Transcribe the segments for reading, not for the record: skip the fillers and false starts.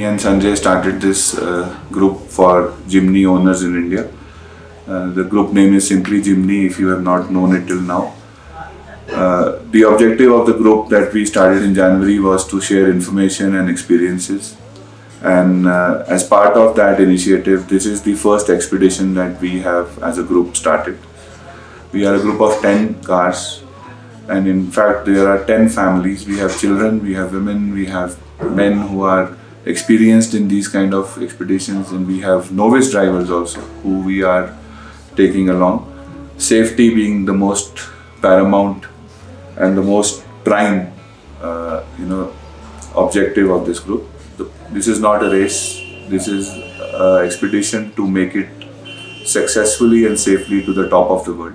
and Sanjay started this group for Jimny owners in India. The group name is simply Jimny if you have not known it till now. The objective of the group that we started in January was to share information and experiences. And as part of that initiative, this is the first expedition that we have as a group started. We are a group of 10 cars, and in fact, there are 10 families. We have children, we have women, we have men who are experienced in these kind of expeditions, and we have novice drivers also who we are taking along. Safety being the most paramount and the most prime, objective of this group. This is not a race. This is an expedition to make it successfully and safely to the top of the world.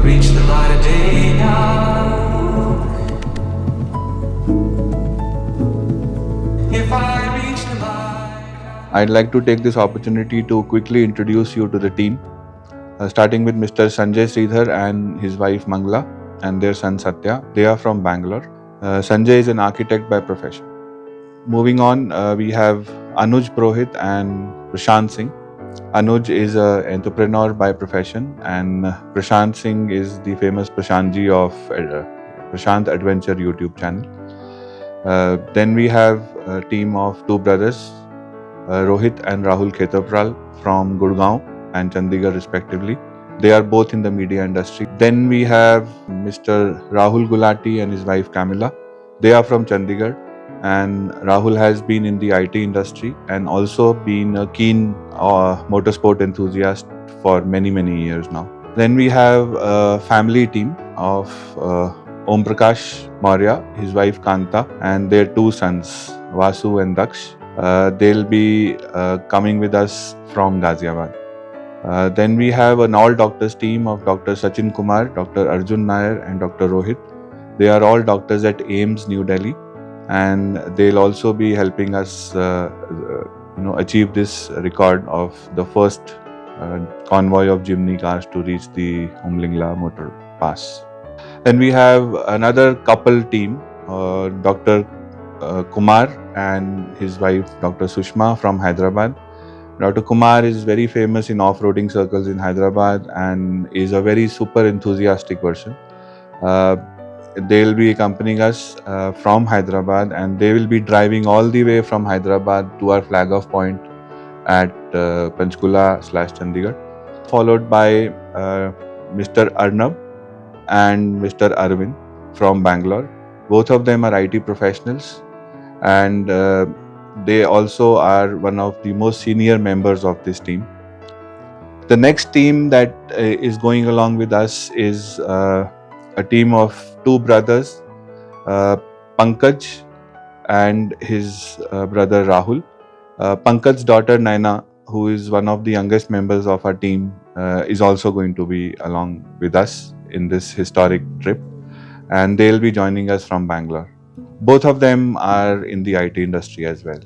Reach the light of day now. If I reach the light, I'd like to take this opportunity to quickly introduce you to the team, starting with Mr. Sanjay Sridhar and his wife Mangla and their son Satya. They are from Bangalore. Sanjay is an architect by profession. Moving on, we have Anuj Purohit and Prashant Singh. Anuj is an entrepreneur by profession, and Prashant Singh is the famous Prashantji of Prashant Adventure YouTube channel. Then we have a team of two brothers, Rohit and Rahul Khetapral from Gurgaon and Chandigarh respectively. They are both in the media industry. Then we have Mr. Rahul Gulati and his wife Camilla. They are from Chandigarh, and Rahul has been in the IT industry and also been a keen motorsport enthusiast for many years now. Then we have a family team of Om Prakash Maurya, his wife Kanta, and their two sons Vasu and Daksh. They'll be coming with us from Ghaziabad. Then we have an all doctors team of Dr. Sachin Kumar, Dr. Arjun Nair and Dr. Rohit. They are all doctors at AIIMS New Delhi, and they'll also be helping us achieve this record of the first convoy of Jimny cars to reach the Umlingla motor pass. Then we have another couple team, Dr. Kumar and his wife Dr. Sushma from Hyderabad. Dr. Kumar is very famous in off-roading circles in Hyderabad and is a very super enthusiastic person. They'll be accompanying us from Hyderabad, and they will be driving all the way from Hyderabad to our flag off point at Panchkula/Chandigarh, followed by Mr. Arnab and Mr. Arvind from Bangalore. Both of them are IT professionals, and they also are one of the most senior members of this team. The next team that is going along with us is a team of two brothers, Pankaj and his brother Rahul. Pankaj's daughter Naina, who is one of the youngest members of our team, is also going to be along with us in this historic trip, and they'll be joining us from Bangalore. Both of them are in the IT industry as well.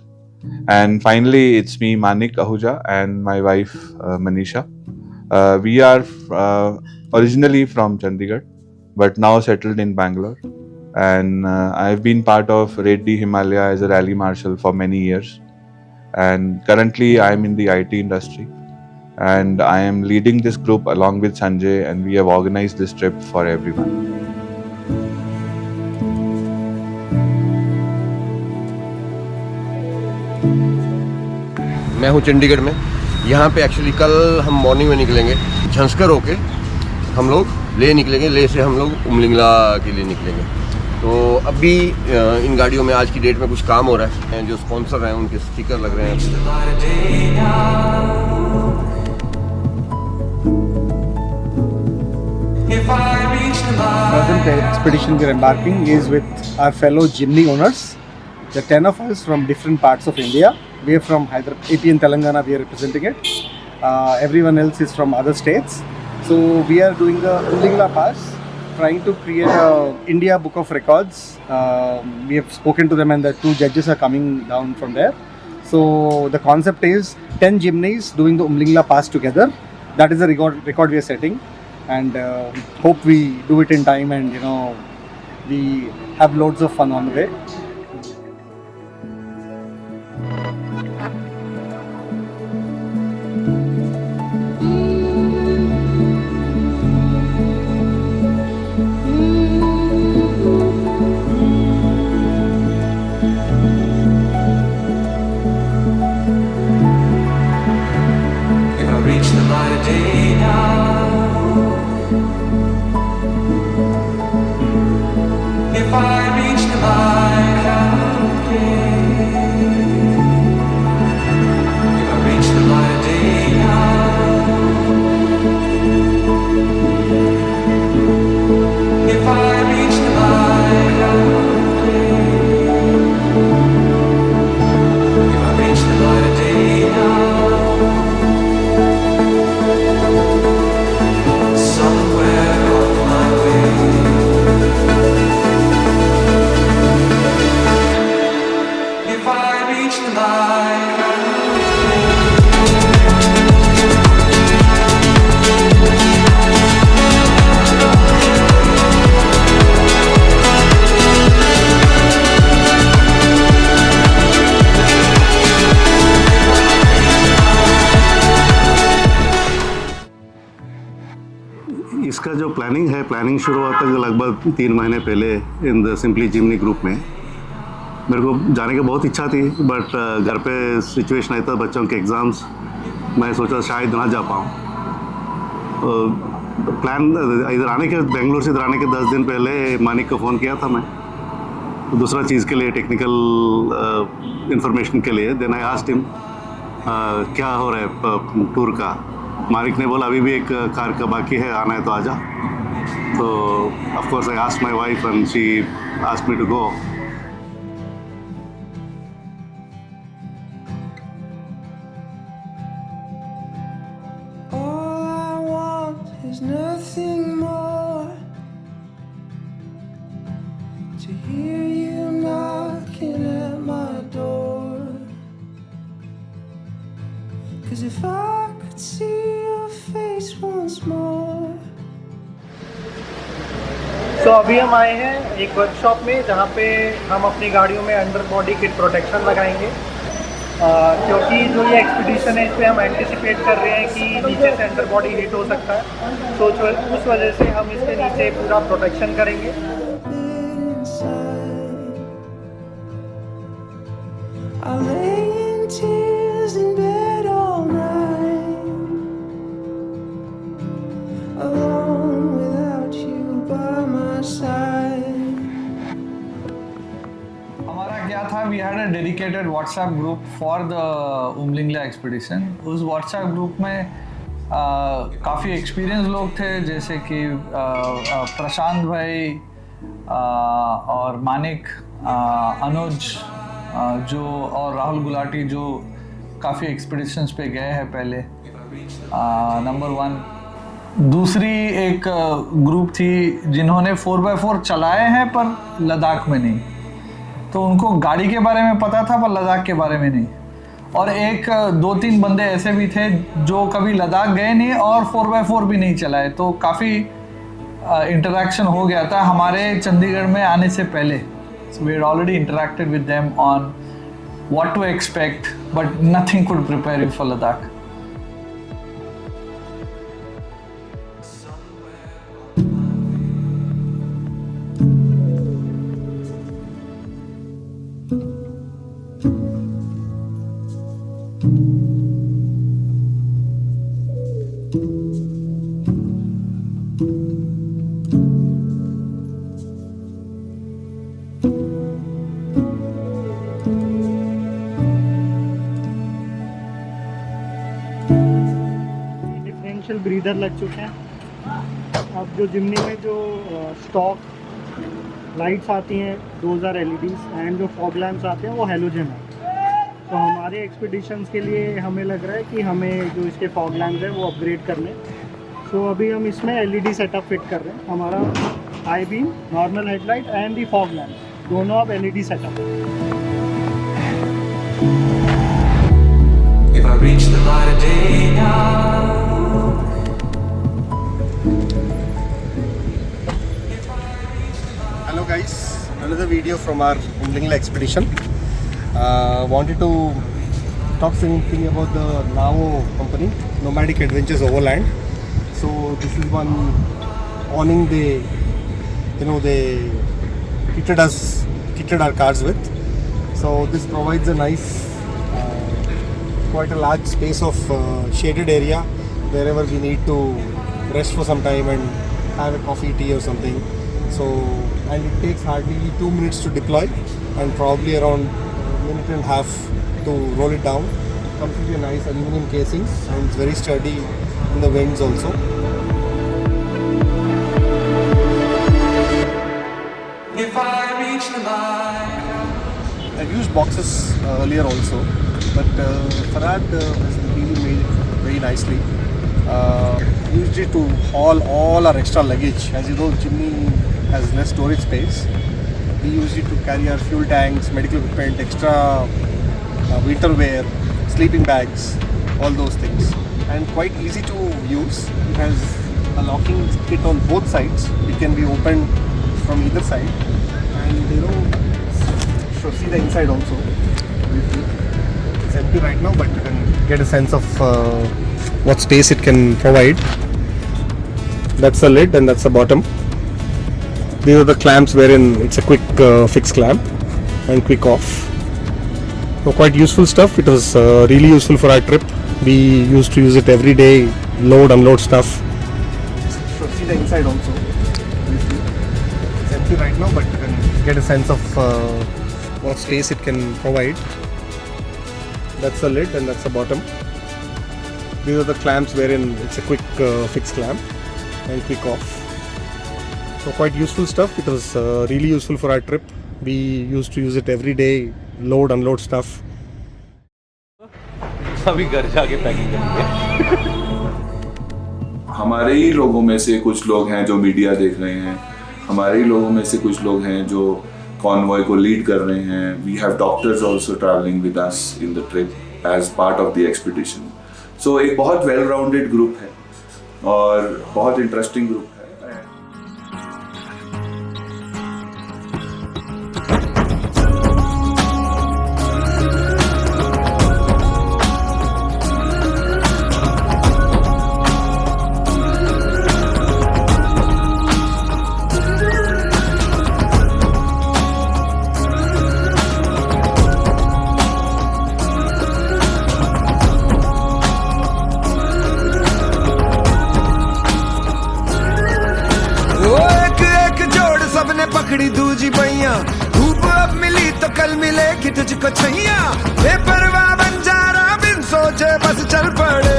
And finally, it's me, Manik Ahuja, and my wife, Manisha. We are originally from Chandigarh, but now settled in Bangalore. And I've been part of Reddy Himalaya as a rally marshal for many years. And currently, I'm in the IT industry. And I am leading this group along with Sanjay, and we have organized this trip for everyone. मैं हूँ चंडीगढ़ में यहाँ पे actually कल हम morning में निकलेंगे, झंस्कर होके हम लोग ले निकलेंगे, ले से हम लोग उमलिंगला के लिए निकलेंगे। तो अभी इन गाड़ियों में आज की डेट में कुछ काम हो रहा है, जो स्पॉन्सर हैं उनके स्टिकर लग रहे हैं। the light of day now. If I reach the light, Present expedition we are embarking is with our fellow Jimny owners. The 10 of us from different parts of India. We are from Hyderabad, AP and Telangana. We are representing it. Everyone else is from other states. So we are doing the Ullingla Pass, trying to create a India Book of Records. We have spoken to them, and the 2 judges are coming down from there. So the concept is 10 Jimneys doing the Ullingla Pass together. That is the record we are setting, and hope we do it in time, and we have loads of fun on the way. if I reach the light of day now. If I reach the light of day. If I reach the light of day now. If I reach the light of day. If I reach the light of day now. Somewhere on my way. If I reach the light. इसका जो planning शुरू हुआ था लगभग 3 महीने पहले in the simply Jimny group में। मेरे को जाने की बहुत इच्छा थी, बट घर पे सिचुएशन ऐसा, बच्चों के एग्ज़ाम्स, मैं सोचा शायद ना जा पाऊँ। प्लान इधर आने के, बेंगलोर से इधर आने के 10 दिन पहले मानिक को फ़ोन किया था मैं, दूसरा चीज़ के लिए, टेक्निकल इंफॉर्मेशन के लिए। देन आई आस्क्ड हिम क्या हो रहा है टूर का। मालिक ने बोला अभी भी एक कार का बाकी है, आना है तो आजा। तो of course I asked my wife and she asked me to go. All I want is nothing more to hear you knocking at my door. 'Cause if I could see your face once more. तो अभी हम आए हैं एक workshop में, जहाँ पे हम अपनी गाड़ियों में अंडर बॉडी किट प्रोटेक्शन लगाएंगे, क्योंकि जो ये एक्सपीडिशन है इसमें हम एंटिसिपेट कर रहे हैं कि नीचे से अंडर बॉडी हिट हो सकता है। तो उस वजह से हम इसके नीचे पूरा प्रोटेक्शन करेंगे। I lay in tears in bed all night, alone without you by my side. हमारा क्या था, we had a dedicated WhatsApp group for the Umlingla expedition. उस व्हाट्सएप ग्रुप में काफ़ी एक्सपीरियंस लोग थे, जैसे कि प्रशांत भाई और मानिक, अनुज जो, और राहुल गुलाटी, जो काफ़ी एक्सपीडिशंस पे गए हैं पहले, नंबर 1। दूसरी एक ग्रुप थी जिन्होंने 4x4 चलाए हैं पर लद्दाख में नहीं, तो उनको गाड़ी के बारे में पता था पर लद्दाख के बारे में नहीं। और एक 2-3 बंदे ऐसे भी थे जो कभी लद्दाख गए नहीं और 4x4 भी नहीं चलाए, तो काफ़ी इंटरेक्शन हो गया था हमारे चंडीगढ़ में आने से पहले। So we had already interacted with them on what to expect, but nothing could prepare you for Ladakh. Differential breather लग चुके हैं। अब जो जिमनी में जो स्टॉक लाइट्स आती हैं 2000 LEDs एंड जो फॉग लैम्प्स आते हैं वो हेलोजन है। तो हमारे एक्सपीडिशंस के लिए हमें लग रहा है कि हमें जो इसके फॉग लैम्प्स हैं वो अपग्रेड करने। तो अभी हम इसमें LED सेटअप फिट कर रहे हैं। हमारा high beam, normal headlight and the fog lamp दोनों अब LED सेटअप है। If I reach the light of day now, Hello guys, another video from our Umlingla expedition. Wanted to talk something about the Navo company, Nomadic Adventures Overland. So this is one awning they kitted our cars with. So this provides a nice, quite a large space of shaded area wherever we need to rest for some time and have a coffee, tea or something. So, and it takes hardly 2 minutes to deploy and probably around a minute and a half to roll it down. Comes with a nice aluminum casing and it's very sturdy in the winds also. if I reach the light, I've used boxes earlier also, but Farhad has really made it very nicely. Used it to haul all our extra luggage. As you know, Jimny has less storage space. We used it to carry our fuel tanks, medical equipment, extra winter wear, sleeping bags, all those things. And quite easy to use. It has a locking kit on both sides. It can be opened from either side. And so see the inside also. It's empty right now, but you can get a sense of what space it can provide. That's the lid and that's the bottom. These are the clamps wherein it's a quick fix clamp and quick off. So quite useful stuff. It was really useful for our trip. We used to use it every day, load, unload stuff. So see the inside also. It's empty right now, but you can get a sense of what space it can provide. That's the lid and that's the bottom. These are the clamps wherein it's a quick fix clamp and quick off. So quite useful stuff. It was really useful for our trip. We used to use it every day, load, unload stuff. अभी घर जाके packing करेंगे। हमारे ही लोगों में से कुछ लोग हैं जो मीडिया देख रहे हैं, हमारे ही लोगों में से कुछ लोग हैं जो कॉन्वॉय को लीड कर रहे हैं. We have doctors also travelling with us in the trip as part of the expedition. So एक बहुत वेल राउंडेड ग्रुप है और बहुत इंटरेस्टिंग ग्रुप है. पकड़ी दूजी बैया धूप अब मिली तो कल मिलेगी तुझको छैया बेपरवाह बंजारा बिन सोचे बस चल पड़े.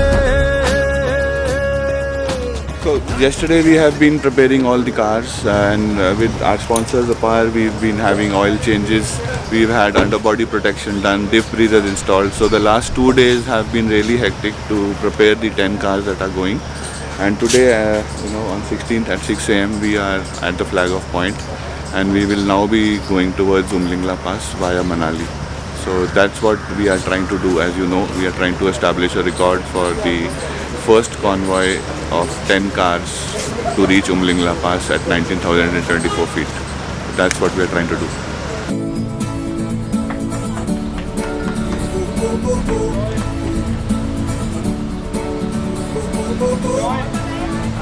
So yesterday we have been preparing all the cars and with our sponsors APAR we've been having oil changes, we've had underbody protection done, diff breathers installed. So the last 2 days have been really hectic to prepare the 10 cars that are going. And today on 16th at 6 AM we are at the flag off point and we will now be going towards Umlingla Pass via Manali. So that's what we are trying to do. As you know, we are trying to establish a record for the first convoy of 10 cars to reach Umlingla Pass at 19,024 feet. That's what we are trying to do.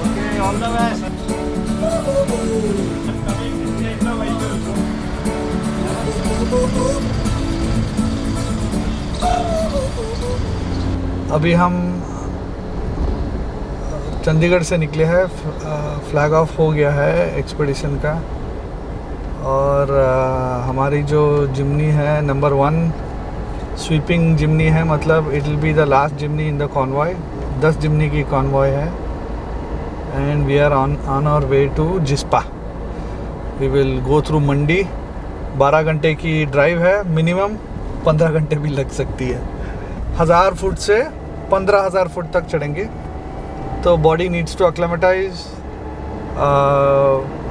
Okay, all the best. अभी हम चंडीगढ़ से निकले हैं, flag of हो गया है expedition का और हमारी जो जिमनी है नंबर 1 स्वीपिंग जिमनी है, मतलब it will be the last Jimny in the convoy. 10 Jimny की कॉन्वॉय है and we are on our way to Jispa. We will go through Mandi. 12 घंटे की ड्राइव है, मिनिमम 15 घंटे भी लग सकती है। 1000 फुट से 15,000 फुट तक चढ़ेंगे, तो body needs to acclimatise,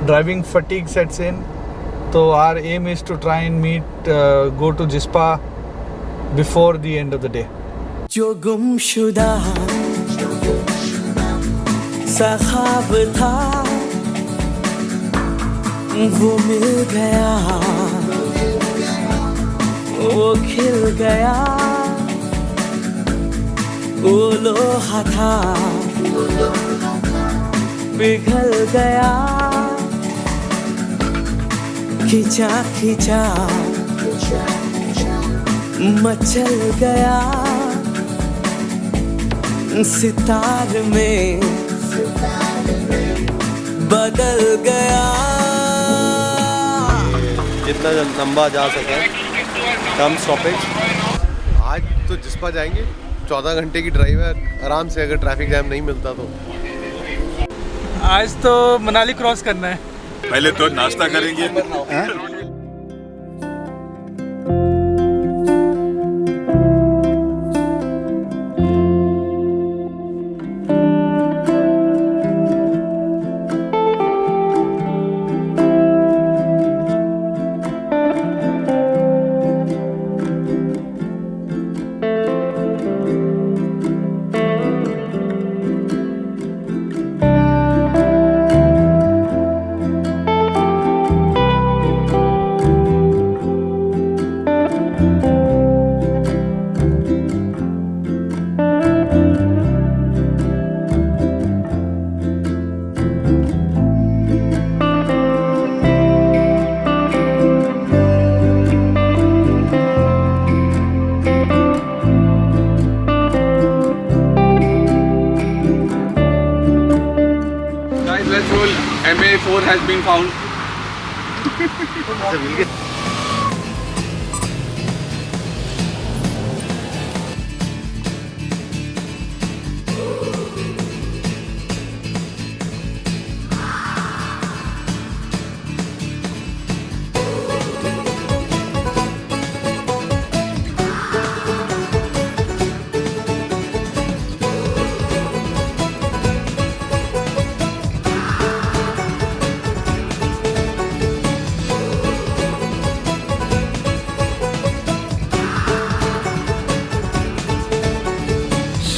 driving fatigue sets in. तो our aim is to try and meet go to Jispa before the end of the day. जो गुमशुदा सा ख्वाब था वो मिल गया, वो खिल गया, वो लोहा था पिघल गया, खिंचा खिंचा मचल गया, सितार में बदल गया। जितना लंबा जा सके कम स्टॉपेज। आज तो जिस्पा जाएंगे, 14 घंटे की ड्राइव है आराम से, अगर ट्रैफिक जैम नहीं मिलता तो। आज तो मनाली क्रॉस करना है। पहले तो नाश्ता करेंगे। MA4 has been found.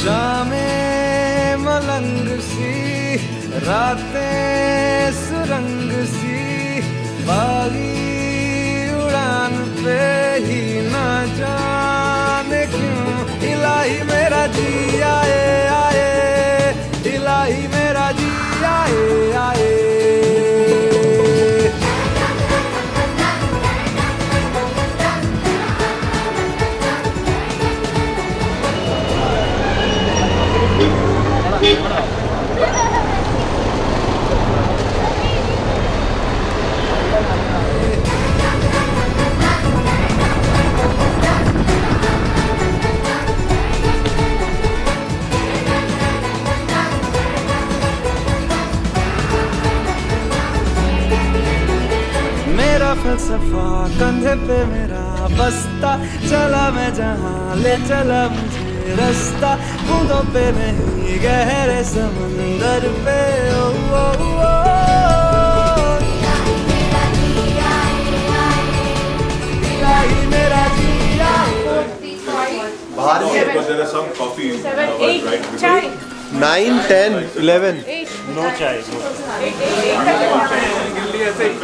शामें मलंग सी, रातें सुरंग सी, बागी उड़ान पे ही ना जाने क्यों इलाही मेरा जी आए आए, इलाही मेरा जी आए आए। मेरा फलसफा कंधे पे मेरा बस्ता, चला मैं जहाँ ले चला मुझे रास्ता, बूंदों पे नहीं गहरे समंदर पे। ओ, ओ, ओ, इलाही मेरा जी आए। There are some coffee. 7, 8 chai. 9, 10, 11. 8. No chai. 8.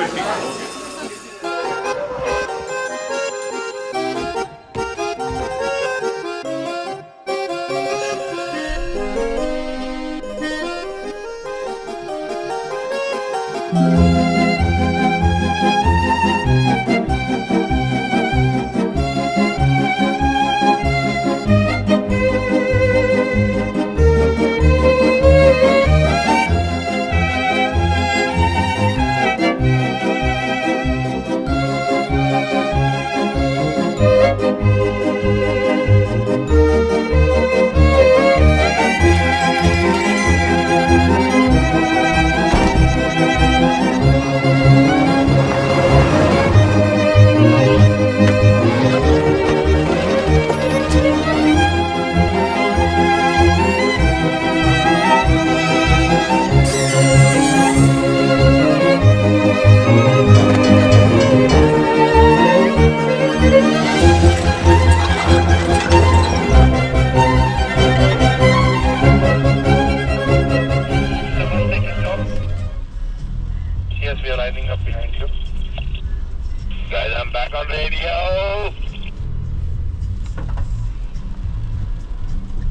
Back on radio.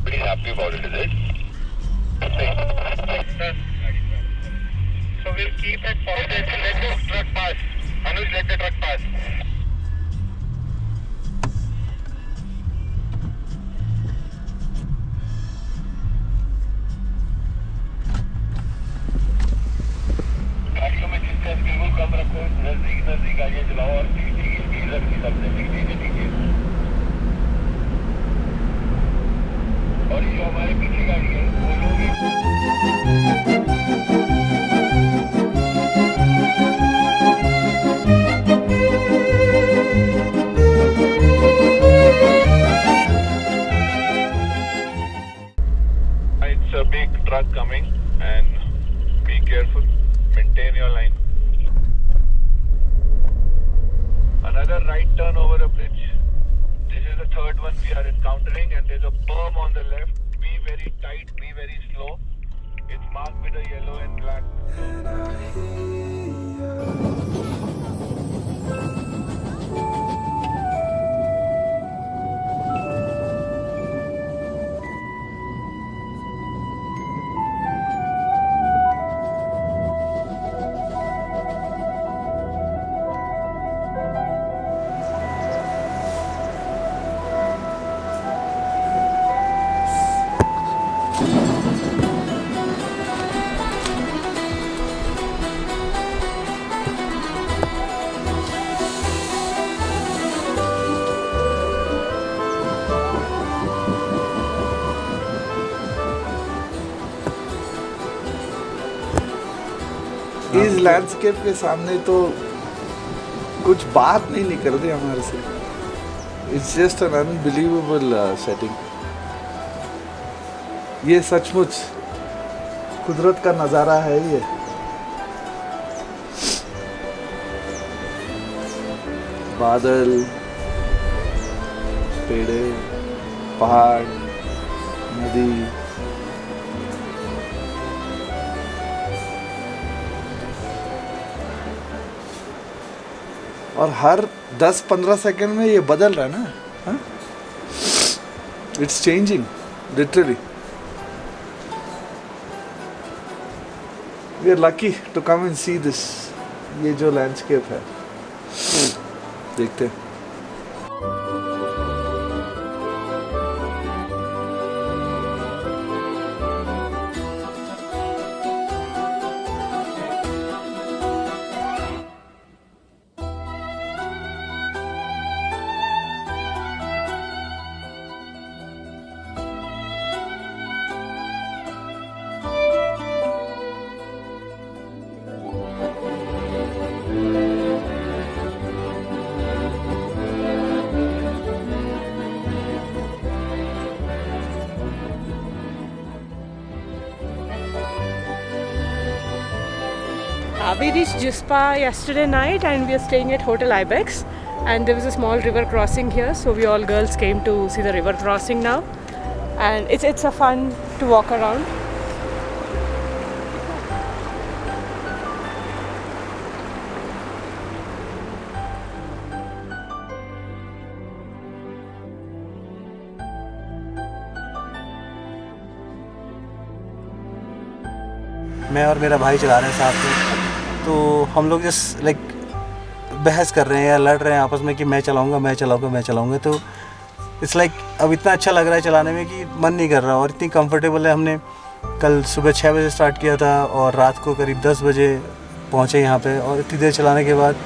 Pretty happy about it, is it? So we'll keep it forward. Let the truck pass. Anuj, let the truck pass. गाड़ियों में जिसका स्पीड कम रखो, नजदीक गाड़ियाँ चलाओ और speed रखनी सबसे ठीक है। और ये जो हमारे पीछे गाड़ी है वो लोग It's a big truck coming and be careful. Maintain your line. Another right turn over a bridge. This is the third one we are encountering and there's a berm on the left. Be very tight, be very slow. It's marked with a yellow and black. इस landscape के सामने तो कुछ बात नहीं निकल रही हमारे से. It's just an unbelievable setting. ये सचमुच कुदरत का नज़ारा है ये. बादल, पेड़े, पहाड़, नदी. और हर 10-15 सेकंड में ये बदल रहा है ना. It's changing literally. We are lucky to come and see this. ये जो लैंडस्केप है देखते हैं. We reached Jispa yesterday night and we are staying at Hotel Ibex, and there was a small river crossing here, so we all girls came to see the river crossing now, and it's a fun to walk around. मैं और मेरा भाई चला रहे हैं साथ में, तो हम लोग जस्ट लाइक बहस कर रहे हैं या लड़ रहे हैं आपस में कि मैं चलाऊंगा. तो इट्स लाइक अब इतना अच्छा लग रहा है चलाने में कि मन नहीं कर रहा, और इतनी कंफर्टेबल है. हमने कल सुबह 6 बजे स्टार्ट किया था और रात को करीब 10 बजे पहुँचे यहाँ पे, और इतनी देर चलाने के बाद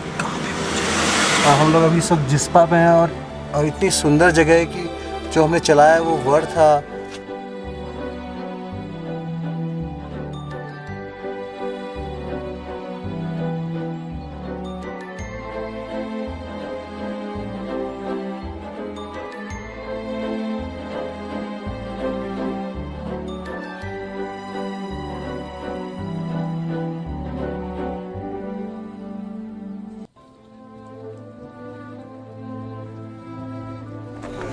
हम लोग अभी इस वक्त जिस्पा पे हैं. और इतनी सुंदर जगह है कि जो हमने चलाया वो वर्थ था.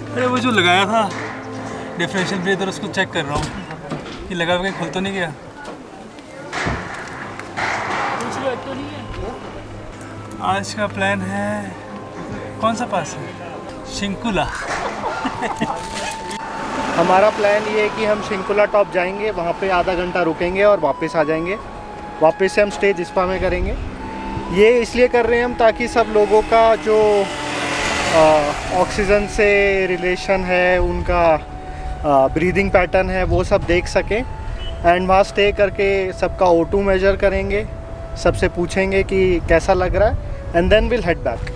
अरे वो जो लगाया था डिफरेंशियल ब्रेकर, उसको चेक कर रहा हूँ कि लगा के खुल तो नहीं गया. आज का प्लान है कौन सा पास है? शिंकुला। हमारा प्लान ये है कि हम शिंकुला टॉप जाएंगे, वहाँ पे आधा घंटा रुकेंगे और वापस आ जाएंगे। वापस से हम स्टे जिस्पा में करेंगे। ये इसलिए कर रहे हैं हम ताकि सब लोगों का जो ऑक्सीजन से रिलेशन है, उनका ब्रीदिंग पैटर्न है, वो सब देख सकें। एंड वहाँ स्टे करके सबका O2 मेजर करेंगे, सबसे पूछेंगे कि कैसा लग रहा है, and then will head back.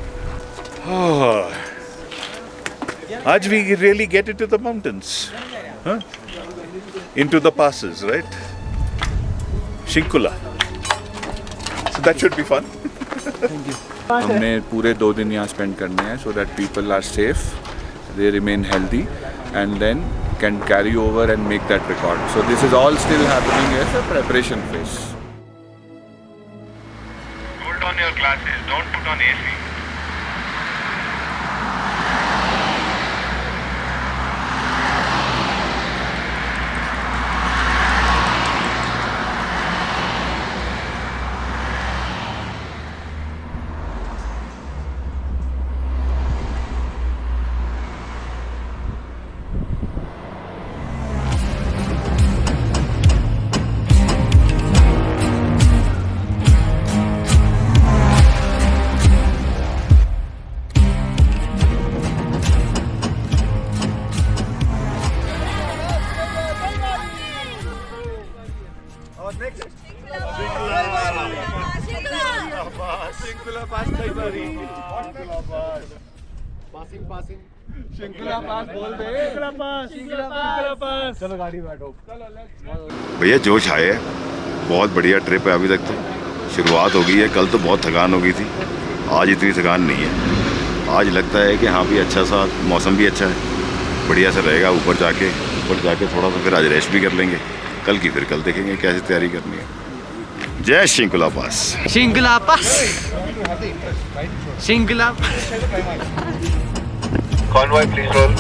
आज we really get into the mountains, huh? Into the passes, right? Shinkula. So that should be fun. हमने पूरे 2 दिन यहाँ स्पेंड करने हैं, so that people are safe, they remain healthy, and then can carry over and make that record. So this is all still happening as a preparation phase. Hold on your glasses, don't put on AC. चलो गाड़ी बैठो। भैया जोश आए है, बहुत बढ़िया trip है। अभी तक तो शुरुआत हो गई है, कल तो बहुत थकान हो गई थी, आज इतनी थकान नहीं है। आज लगता है कि हाँ भी अच्छा सा मौसम भी अच्छा है, बढ़िया सा रहेगा। ऊपर जाके थोड़ा सा फिर आज रेस्ट भी कर लेंगे, कल की फिर कल देखेंगे कैसे तैयारी करनी है। जय शिंकुला पास। शिंकुला पास। Shinkula Convoy, please roll.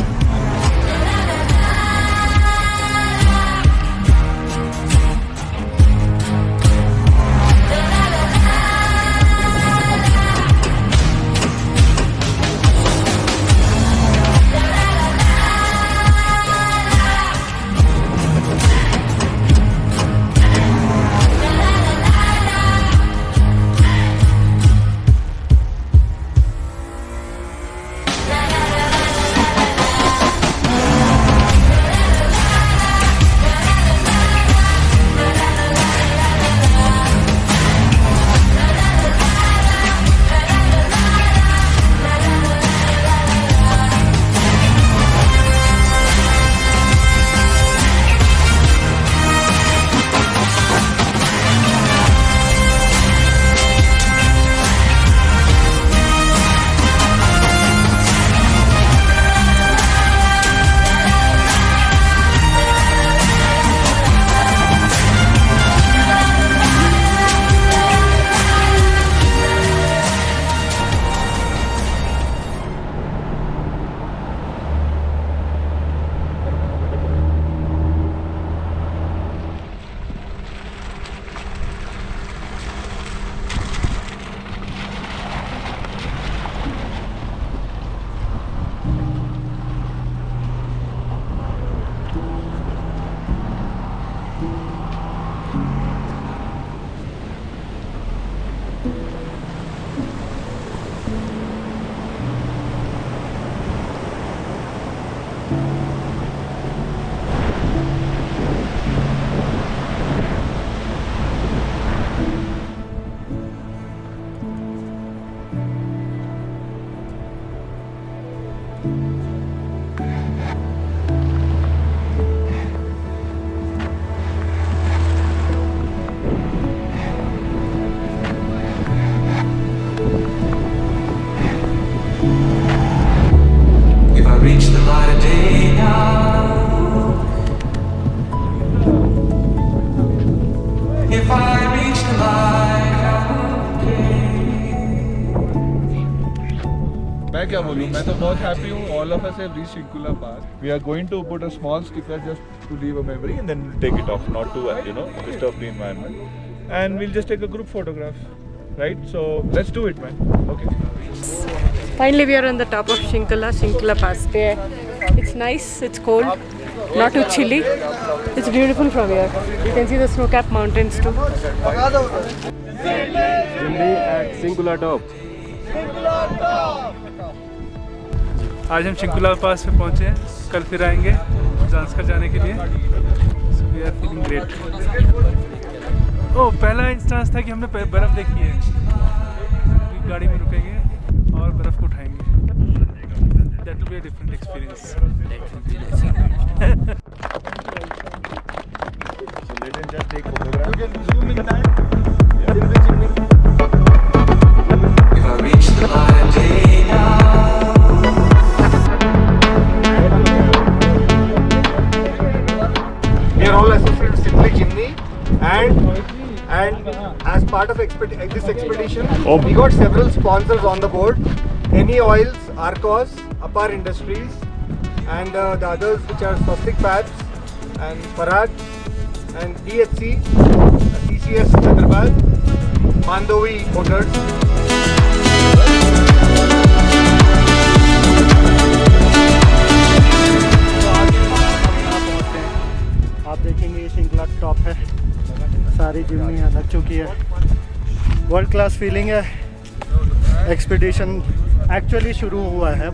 मैं क्या बोलूँ, मैं तो बहुत हैप्पी हूँ. All of us have reached Shinkula Pass. We are going to put a small sticker just to leave a memory and then take it off, not to disturb the environment. And we'll just take a group photograph, right? So let's do it, man. Okay. Finally, we are on the top of Shinkula Pass. It's nice, it's cold, not too chilly. It's beautiful from here. You can see the snow-capped mountains too. Jimny at Shinkula Top. आज हम शिंकुला पास पे पहुंचे हैं, कल फिर आएंगे जांस्कर जाने के लिए. So we are feeling great. पहला इंस्टांस था कि हमने बर्फ़ देखी है. गाड़ी में रुकेंगे और बर्फ़ को उठाएंगे. That will be a different experience. So let us just take photograph. You can zoom in that. If I reach the light of day now. We are all associated with Simply Jimny, and as part of this expedition, we got several sponsors on the board. Eni Oils, Arcos, Apar Industries, and the others which are Swastik Fabs and Parag and DHC, CCS Hyderabad, Mandovi Motors. आप देखेंगे ये Shinkula top है, सारी Jimny यहाँ लग चुकी है. World class feeling है. एक्सपीडिशन एक्चुअली शुरू हुआ है.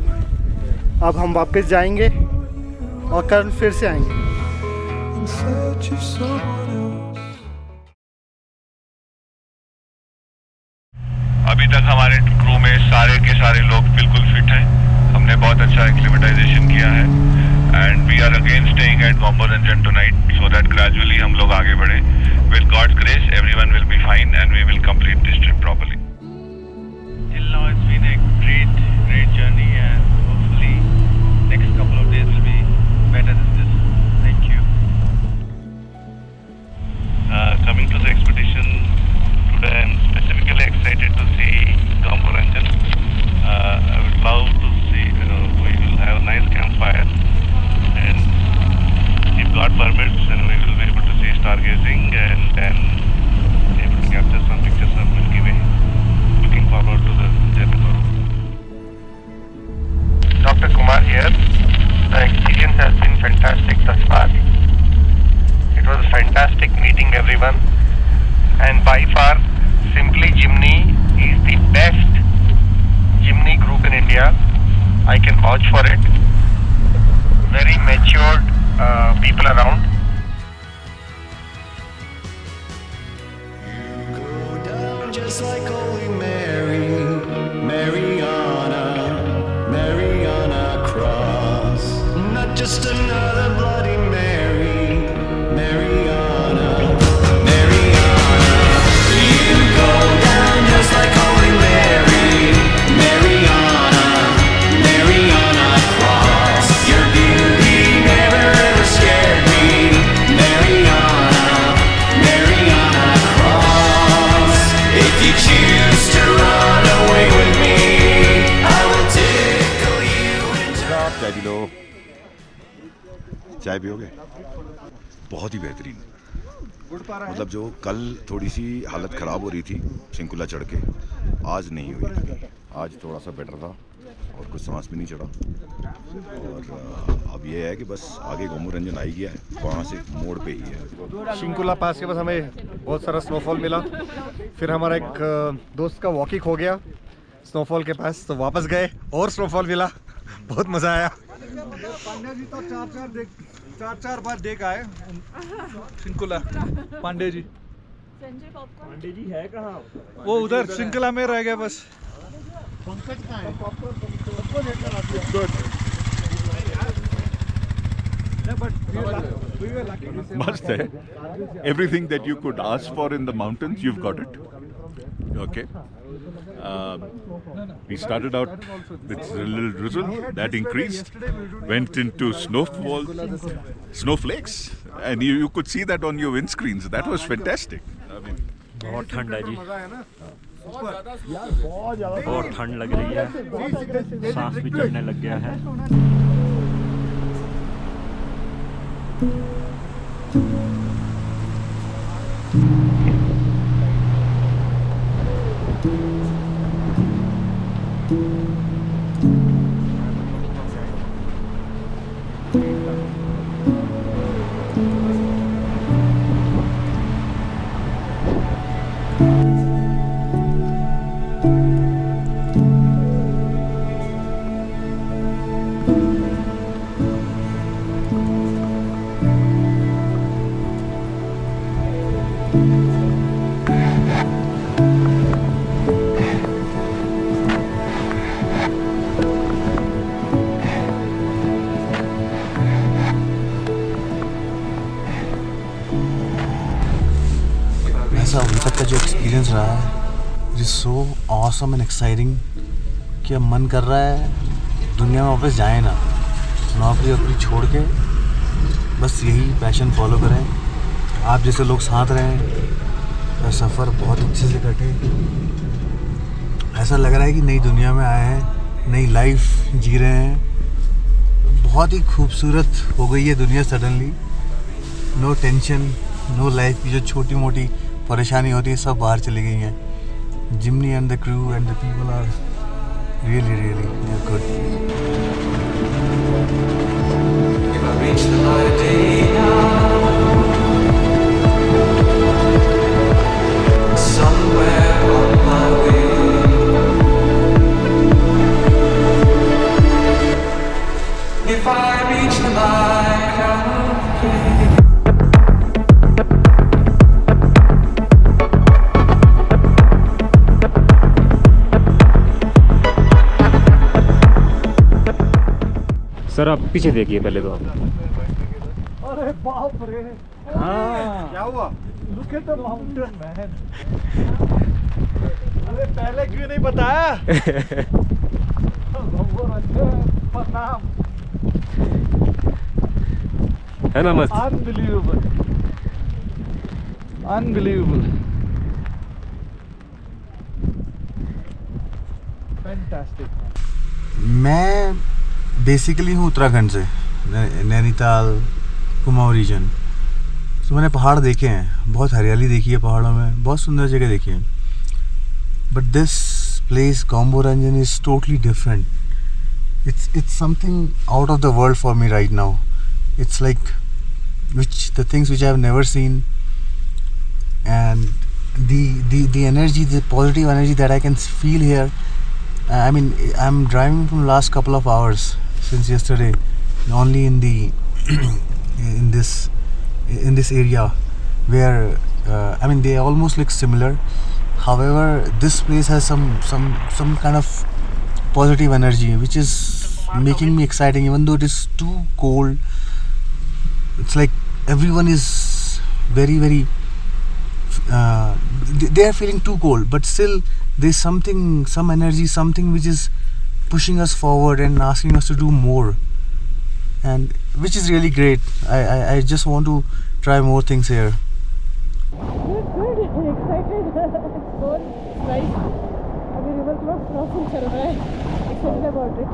अब हम वापस जाएंगे और कल फिर से आएंगे. अभी तक हमारे क्रू में सारे के सारे लोग बिल्कुल फिट हैं. हमने बहुत अच्छा एक्लिमेटाइजेशन किया है. And we are again staying at Gomboranjan tonight so that gradually हम लोग आगे बढ़े. With God's grace, everyone will be fine and we will complete this trip properly. Till now it's been a great journey and hopefully next couple of days will be better than this. Thank you. Coming to the expedition today, I'm specifically excited to see Gomboranjan. I would love to see, we will have a nice campfire. And if God permits, then we will be able to see stargazing and able to capture some pictures of Milky Way. Looking forward to the journey. Dr. Kumar here. The experience has been fantastic thus far. It was fantastic meeting everyone, and by far Simply Jimny is the best Jimny group in India. I can vouch for it. Very matured people around. Just like Holy Mary, Mariana Cross. Not just another Bloody Mary, Mariana. You go down just like Holy Mary, Mariana Cross. Your beauty never ever scared me, Mariana Cross. If you choose to run away with me, I will tickle you into चाय P low. चाय पियोगे? बहुत ही बेहतरीन. मतलब जो कल थोड़ी सी हालत ख़राब हो रही थी शिंकुला चढ़ के, आज नहीं हुई. आज थोड़ा सा बेटर था और कुछ सांस भी नहीं चढ़ा. और अब ये है कि बस आगे गोमुरंजन आ ही गया है, वहाँ से मोड़ पे ही है. शिंकुला पास के पास हमें बहुत सारा स्नोफॉल मिला. फिर हमारा एक दोस्त का वॉकिंग हो गया स्नोफॉल के पास, तो वापस गए और स्नोफॉल मिला. बहुत मज़ा आया. पांडे जी तो चार बार देख आए शिंकुला. पांडे जी है कहाँ? वो उधर शिंकुला में रह गए बस. Must है. Everything that you could ask for in the mountains, you've got it. Okay. We started out with a little drizzle, that increased, went into snowflakes, and you could see that on your windscreens. That was fantastic. I mean, बहुत ठंड है जी. बहुत ठंड लग रही है. सांस भी चढ़ने लग गया है. सो ऑसम एंड एक्साइटिंग कि अब मन कर रहा है दुनिया में वापस जाए ना, नौकरी वोकरी छोड़ के बस यही पैशन फॉलो करें। आप जैसे लोग साथ रहें और सफ़र बहुत अच्छे से कटे। ऐसा लग रहा है कि नई दुनिया में आए हैं, नई लाइफ जी रहे हैं। बहुत ही खूबसूरत हो गई है दुनिया suddenly. No tension, no life की जो छोटी मोटी परेशानी होती है सब बाहर चली गई हैं। Jimny and the crew and the people are really good. If I reach the light of day now, somewhere on my way. If I reach the light of day. Sir आप पीछे देखिए पहले तो आप। अरे बाप रे, हाँ क्या हुआ? Look at the mountain, man. अरे पहले क्यों नहीं बताया? प्रणाम। है ना मस्त? Unbelievable. Unbelievable. Fantastic. मैं बेसिकली हूँ उत्तराखंड से, नैनीताल कुमाऊं रीजन। तो मैंने पहाड़ देखे हैं, बहुत हरियाली देखी है पहाड़ों में, बहुत सुंदर जगह देखी है। But this place combo Ranjan is totally different. it's something out of the world for me right now. It's like the things which I have never seen, and the energy, the positive energy that I can feel here. I mean, I'm driving from last couple of hours since yesterday, only in the in this area where I mean they almost look similar. However, this place has some kind of positive energy which is making me exciting, even though it is too cold. It's like everyone is very they are feeling too cold, but still there's some energy, something which is pushing us forward and asking us to do more, and which is really great. I just want to try more things here. Good, excited. Cold, nice. अभी river crossing चल रहा है. Excited about it.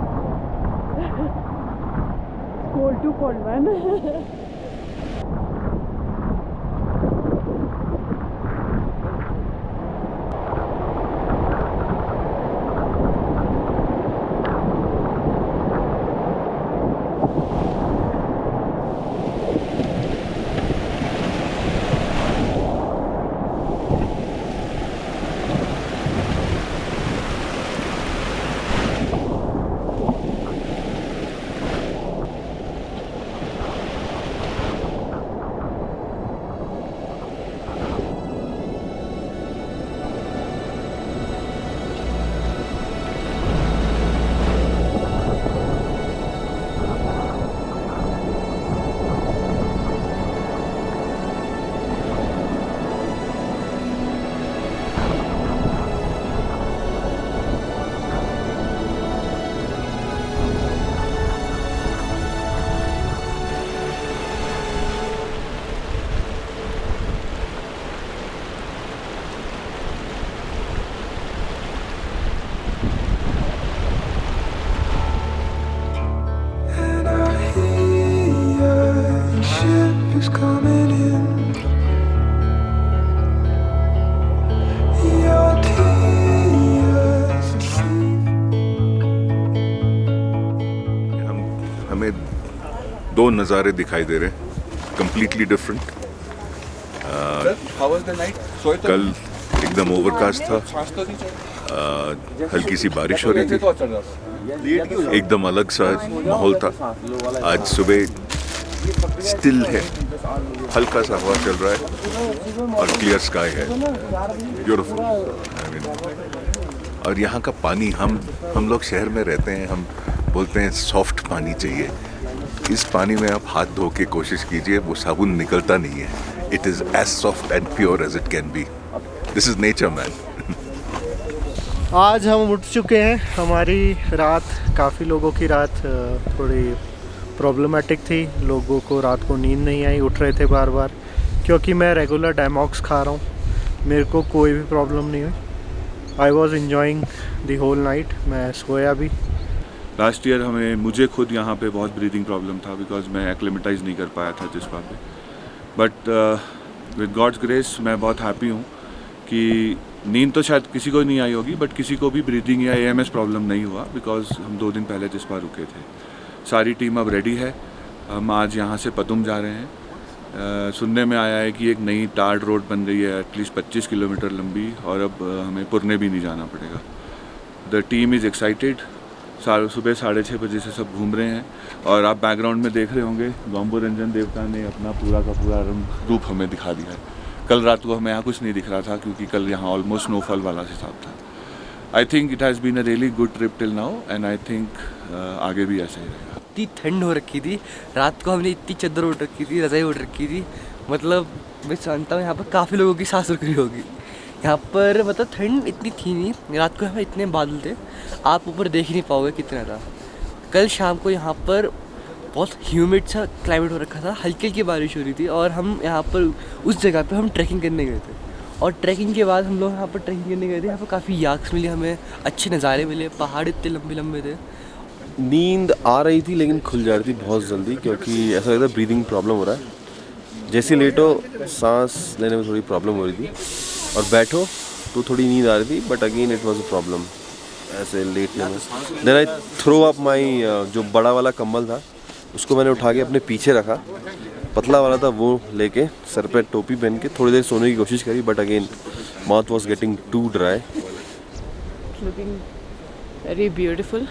Cold, too cold, man. Is coming in. Your tears हमें दो नज़ारे दिखाई दे रहे हैं, completely different. कल एकदम ओवरकास्ट था, हल्की सी बारिश हो रही थी, एकदम अलग सा माहौल था। आज सुबह स्टिल है, हल्का सा हवा चल रहा है और क्लियर स्काई है, ब्यूटीफुल। आई मीन, और यहाँ का पानी, हम लोग शहर में रहते हैं, हम बोलते हैं सॉफ्ट पानी चाहिए। इस पानी में आप हाथ धो के कोशिश कीजिए, वो साबुन निकलता नहीं है। It is as soft and pure as it can be. This is nature man. आज हम उठ चुके हैं। हमारी रात, काफ़ी लोगों की रात थोड़ी प्रॉब्लमेटिक थी। लोगों को रात को नींद नहीं आई, उठ रहे थे बार बार। क्योंकि मैं रेगुलर डेमॉक्स खा रहा हूँ, मेरे को कोई भी प्रॉब्लम नहीं हुई। I was enjoying the whole night. मैं सोया भी। लास्ट ईयर मुझे खुद यहाँ पे बहुत ब्रीदिंग प्रॉब्लम था बिकॉज मैं एक्लिमेटाइज नहीं कर पाया था जिस्पा पे। बट विद गॉड्स ग्रेस मैं बहुत हैप्पी हूँ कि नींद तो शायद किसी को नहीं आई होगी, बट किसी को भी ब्रीदिंग या AMS प्रॉब्लम नहीं हुआ बिकॉज हम 2 दिन पहले जिस्पा रुके थे। सारी टीम अब रेडी है। हम आज यहाँ से पदुम जा रहे हैं। सुनने में आया है कि एक नई टार्ड रोड बन रही है एटलीस्ट 25 किलोमीटर लंबी, और अब हमें पुरने भी नहीं जाना पड़ेगा। The team is excited. सुबह 6:30 बजे से सब घूम रहे हैं, और आप बैकग्राउंड में देख रहे होंगे गौम्बो रंजन देवता ने अपना पूरा का पूरा रूप हमें दिखा दिया है। कल रात को हमें यहाँ कुछ नहीं दिख रहा था क्योंकि कल यहाँ ऑलमोस्ट स्नोफॉल वाला हिसाब था। I think it has been a really good trip till now, and I think आगे भी ऐसा ही रहेगा। इतनी ठंड हो रखी थी रात को, हमने इतनी चादर उठ रखी थी, रज़ाई उठ रखी थी। मतलब मैं जानता हूँ यहाँ पर काफ़ी लोगों की सांस रुक रही होगी। यहाँ पर मतलब ठंड इतनी थी नहीं, रात को यहाँ इतने बादल थे आप ऊपर देख ही नहीं पाओगे कितना था। कल शाम को यहाँ पर बहुत ह्यूमिड सा क्लाइमेट हो रखा था, हल्की हल्की बारिश हो रही थी, और हम यहाँ पर उस जगह पे हम ट्रैकिंग करने गए थे। और ट्रैकिंग के बाद हम लोग यहाँ पर ट्रैकिंग करने गए थे। यहाँ पर काफ़ी याक्स मिली, हमें अच्छे नज़ारे मिले, पहाड़ इतने लंबे लंबे थे। नींद आ रही थी लेकिन खुल जा रही थी बहुत जल्दी, क्योंकि ऐसा लगता है ब्रीदिंग प्रॉब्लम हो रहा है। जैसे लेटो सांस लेने में थोड़ी प्रॉब्लम हो रही थी, और बैठो तो थोड़ी नींद आ रही थी, but again it was a problem ऐसे लेटने में। Then I throw up my जो बड़ा वाला कंबल था उसको मैंने उठा के अपने पीछे रखा, पतला वाला था वो लेके सर पे टोपी पहन के थोड़ी देर सोने की कोशिश करी, but again mouth was getting too dry. Looking very beautiful,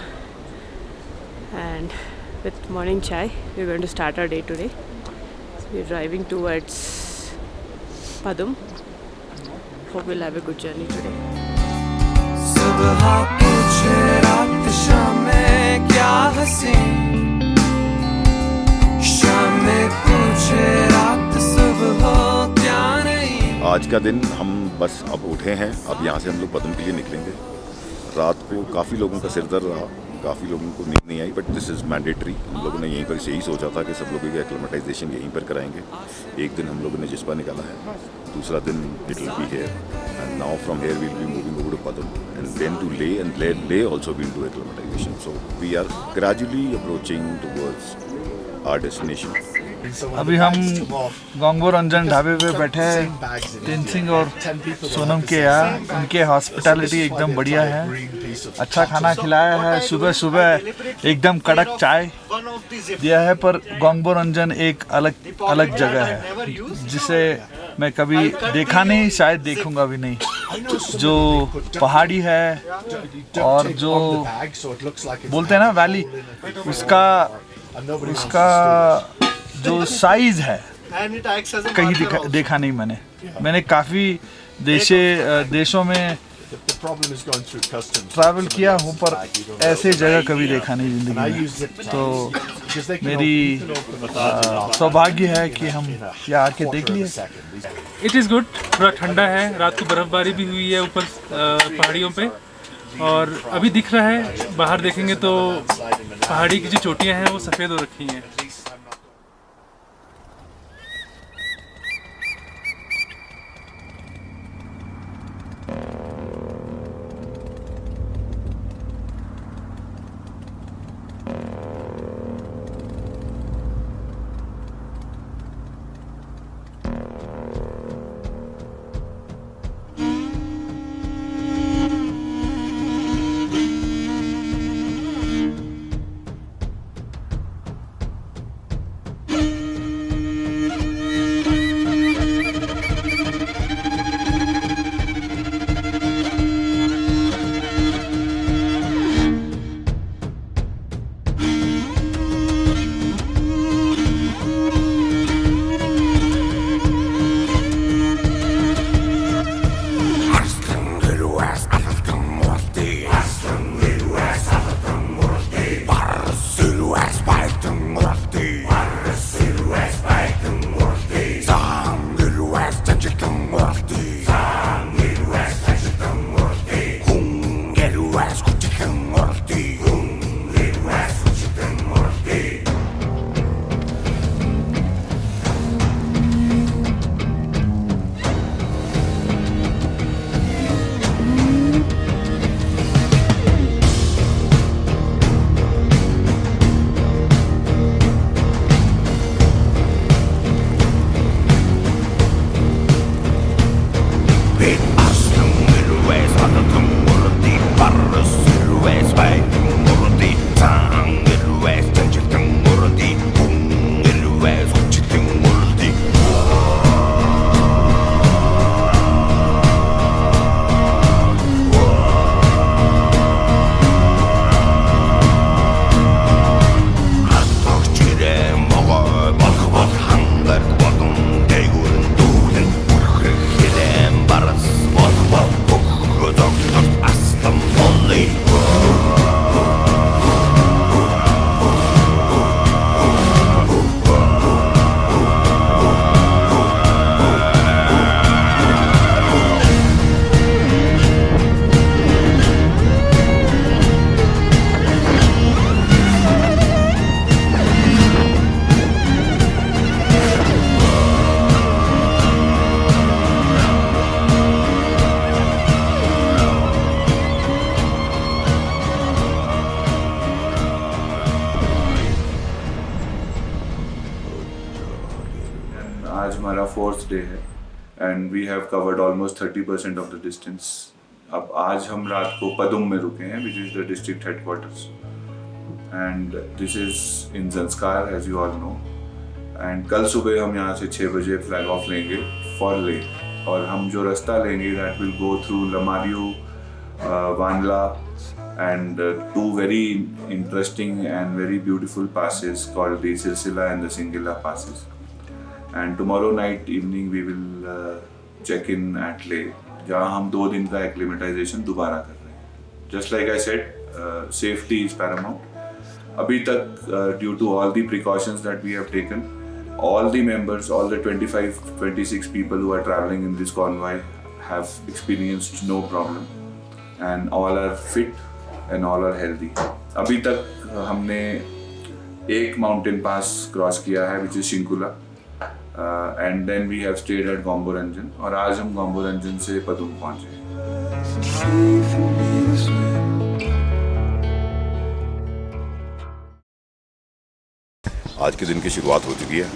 and with morning chai we're going to start our day today. So we're driving towards Padum. Hope we'll have a good journey today. सुबह पूछे रात शाम में क्या हंसी, शाम में पूछे रात सुबह हो क्या नहीं। आज का दिन हम बस अब उठे हैं, अब यहाँ से हम लोग पदम के लिए निकलेंगे। रात को काफ़ी लोगों का सिर दर्द रहा, काफ़ी लोगों को नींद नहीं आई, बट दिस इज़ मैंडेटरी। हम लोगों ने यहीं पर यही सोचा था कि सब लोगों की एक्लिमेटाइजेशन यहीं पर कराएंगे। एक दिन हम लोगों ने जिस्पा निकाला है, दूसरा दिन it will be here, and now from here we will be moving over to Padum and then to Leh, and Leh also will do acclimatisation. So we are gradually approaching towards our destination. अभी हम गौम्बो रंजन ढाबे पे बैठे हैं, तेनसिंग और सोनम के यहाँ। उनके हॉस्पिटैलिटी एकदम बढ़िया है, अच्छा खाना खिलाया है, सुबह सुबह एकदम कड़क चाय दिया है। पर गौम्बो रंजन एक अलग जगह है जिसे मैं कभी देखा नहीं, शायद देखूंगा भी नहीं। जो पहाड़ी है और जो बोलते हैं ना वैली, उसका जो साइज है कहीं देखा नहीं मैंने काफ़ी देशों में ट्रैवल किया हूँ, पर ऐसे जगह कभी देखा नहीं ज़िंदगी में। तो मेरी सौभाग्य है कि हम यहाँ आके देख लिए। इट इज़ गुड, थोड़ा ठंडा है, रात को बर्फ़बारी भी हुई है ऊपर पहाड़ियों पे, और अभी दिख रहा है, बाहर देखेंगे तो पहाड़ी की जो चोटियाँ हैं वो सफ़ेद हो रखी हैं। हमारा 4th डे है and we have covered almost 30% of the distance. अब आज हम रात को पदुम में रुके हैं, which is the district headquarters, and this is in Zanskar as you all know. And कल सुबह हम यहाँ से 6 बजे फ्लैग ऑफ लेंगे फॉर ले, और हम जो रास्ता लेंगे that will go through Lamayuru, Wanla and 2 very interesting and very beautiful passes called the Silsila and the Singila passes. And tomorrow night evening we will check in at Leh, जहाँ हम 2 दिन का acclimatization दोबारा कर रहे हैं। Just like I said, safety is paramount. अभी तक due to all the precautions that we have taken, all the members, all the 25-26 people who are traveling in this convoy have experienced no problem and all are fit and all are healthy. अभी तक हमने एक mountain pass cross किया है which is Shinkula, and then we have stayed at Gomboranjan, और आज हम गोम्बोरंजन से पदुम पहुंचे। आज के दिन की शुरुआत हो चुकी है।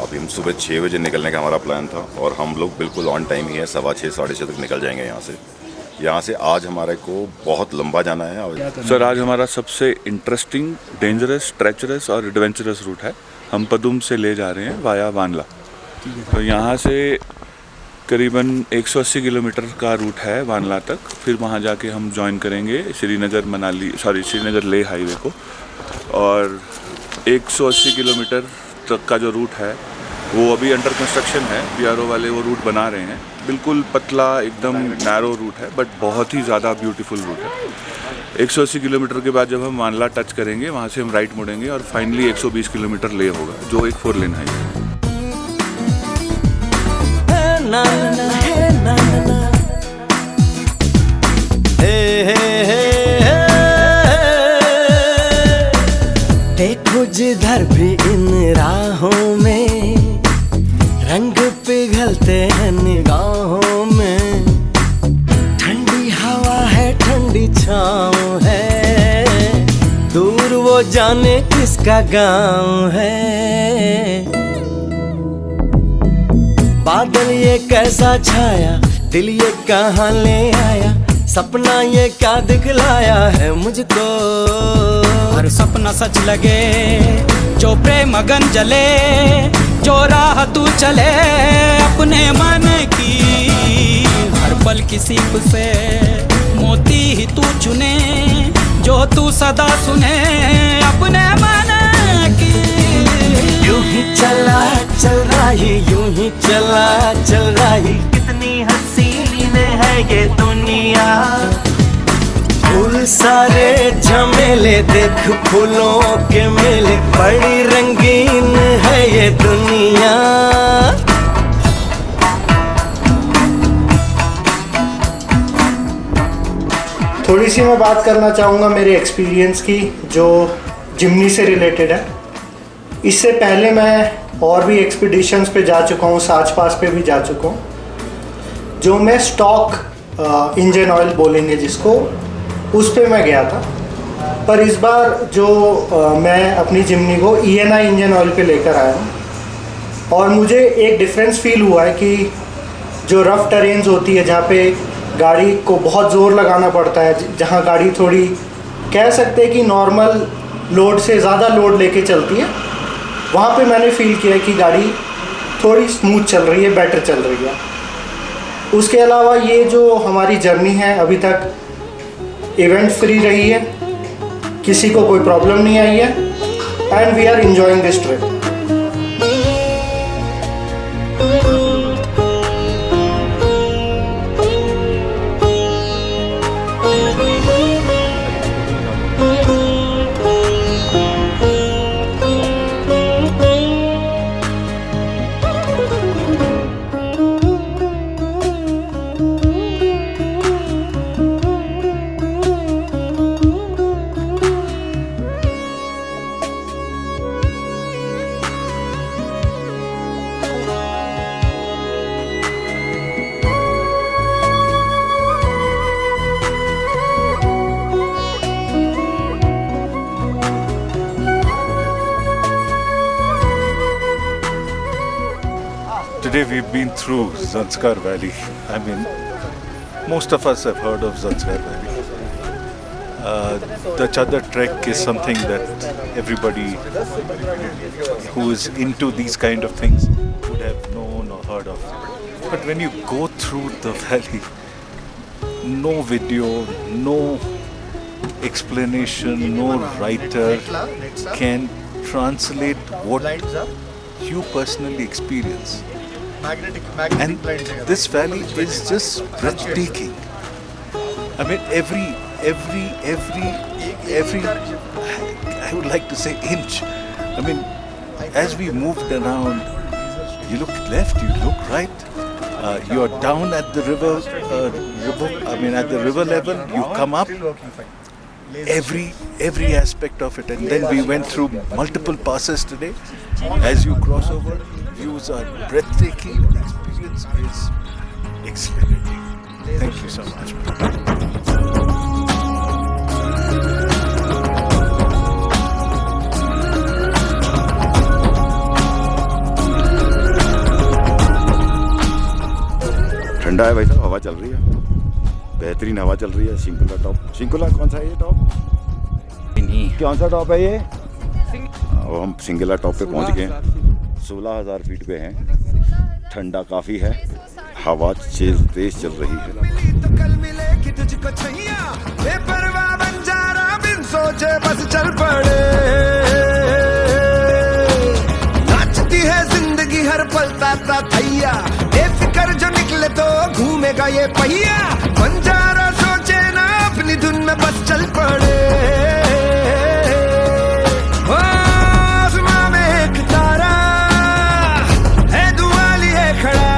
अभी हम सुबह 6 बजे निकलने का हमारा प्लान था और हम लोग बिल्कुल ऑन टाइम ही है, 6:15 साढ़े 6 तक निकल जाएंगे यहाँ से। आज हमारे को बहुत लंबा जाना है। और सर आज हमारा सबसे इंटरेस्टिंग, डेंजरस, ट्रेचरस और एडवेंचरस रूट है। हम पदुम से ले जा रहे हैं वाया वानला। तो यहाँ से करीबन 180 किलोमीटर का रूट है वानला तक। फिर वहाँ जाके हम ज्वाइन करेंगे श्रीनगर लेह हाईवे को, और 180 किलोमीटर तक का जो रूट है वो अभी अंडर कंस्ट्रक्शन है। BRO वाले वो रूट बना रहे हैं। बिल्कुल पतला, एकदम नैरो रूट है, बट बहुत ही ज़्यादा ब्यूटीफुल रूट है। 180 किलोमीटर के बाद जब हम वानला टच करेंगे, वहाँ से हम राइट मुड़ेंगे और फाइनली 120 किलोमीटर ले होगा, जो एक 4 लेन हाईवे है। देखो जिधर भी इन राहों में रंग पिघलते हैं निगाहों में, ठंडी हवा है, ठंडी छाँव है, दूर वो जाने किसका गाँव है। बादल ये कैसा छाया, दिल ये कहाँ ले आया, सपना ये क्या दिखलाया है मुझको। हर सपना सच लगे, जो प्रेम मगन जले, जो राह तू चले अपने मन की, हर पल की सीप से मोती ही तू चुने, जो तू सदा सुने अपने मन की। यूं ही चला चल रही, यूं ही चला चल रही, कितनी हसीन है ये दुनिया। फूल सारे झमेले, देख फूलों के मेले, बड़ी रंगीन है ये दुनिया। थोड़ी सी मैं बात करना चाहूँगा मेरे एक्सपीरियंस की, जो जिम्नी से रिलेटेड है। इससे पहले मैं और भी एक्सपीडिशंस पे जा चुका हूँ, साच पास पे भी जा चुका हूँ। जो मैं स्टॉक इंजन ऑयल बोलेंगे जिसको, उस पे मैं गया था। पर इस बार जो मैं अपनी जिम्नी को ENI इंजन ऑयल पे लेकर आया हूँ, और मुझे एक डिफरेंस फील हुआ है कि जो रफ़ टेरेन्स होती है, जहाँ पे गाड़ी को बहुत ज़ोर लगाना पड़ता है, जहाँ गाड़ी थोड़ी कह सकते हैं कि नॉर्मल लोड से ज़्यादा लोड लेके चलती है, वहाँ पे मैंने फील किया कि गाड़ी थोड़ी स्मूथ चल रही है, बेटर चल रही है। उसके अलावा ये जो हमारी जर्नी है अभी तक इवेंट फ्री रही है, किसी को कोई प्रॉब्लम नहीं आई है, and we are enjoying this trip. Today we've been through Zanskar Valley. I mean, most of us have heard of Zanskar Valley. The Chadar trek is something that everybody who is into these kind of things would have known or heard of. But when you go through the valley, no video, no explanation, no writer can translate what you personally experience. And this valley is just breathtaking. I mean, every I would like to say inch. I mean, as we moved around, you look left, you look right. You are down at the river. At the river level, you come up. Every aspect of it, and then we went through multiple passes today. As you cross over, views are breathtaking. The experience is exhilarating. Thank you so much. ठंडा है भाई साहब, हवा चल रही है, बेहतरीन हवा चल रही है। शिंकुला टॉप, शिंकुला कौन सा है ये टॉप? कौन सा टॉप है ये? अब हम सिंगला टॉप पे पहुंच गए। 16,000 फीट पे हैं। ठंडा काफ़ी है, हवा तेज चल रही है। कल मिलेगी तुझको छैया, बेपरवाह बंजारा बिन सोचे बस चल पड़े। नाचती है जिंदगी हर पल ताता थैया, बेफिक्र जो निकले तो घूमेगा ये पहिया। बंजारा सोचे ना अपनी धुन में बस चल पड़े। आसमां में एक तारा है, दुआ लिए खड़ा,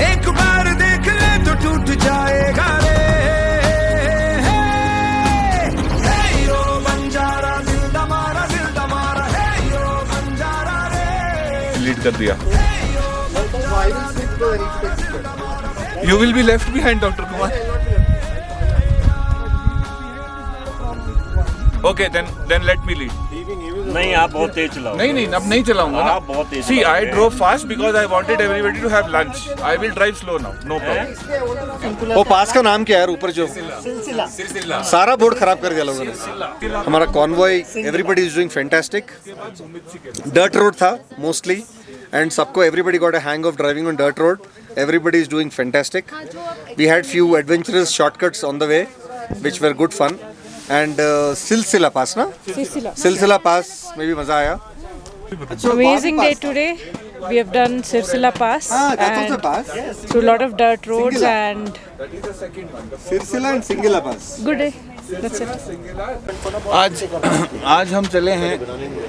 एक बार देख ले तो टूट जाएगा रे। हे यो बंजारा दिल दमारा है यो बंजारा रे। लीड कर दिया। You will be left behind, Dr. Kumar. Okay, then let me lead. नहीं, आप बहुत तेज चलाओ। नहीं, अब नहीं चलाऊंगा ना। आप बहुत तेज See, I चलाओगे। drove fast because I wanted everybody to have lunch. I will drive slow now, no problem. वो पास का नाम क्या है यार ऊपर जो? सारा बोर्ड खराब कर दिया लोगों ने। हमारा convoy, everybody is doing fantastic. Dirt road था मोस्टली, एंड सबको everybody got a hang of driving on dirt road. Everybody is doing fantastic. We had few adventurous shortcuts on the way, which were good fun. And Silsila Pass, na? Silsila Pass, maybe मजा आया. Amazing day today. We have done Sirsila Pass and through a lot of dirt roads and Sirsila and Singila Pass. Good day. That's it. आज हम चले हैं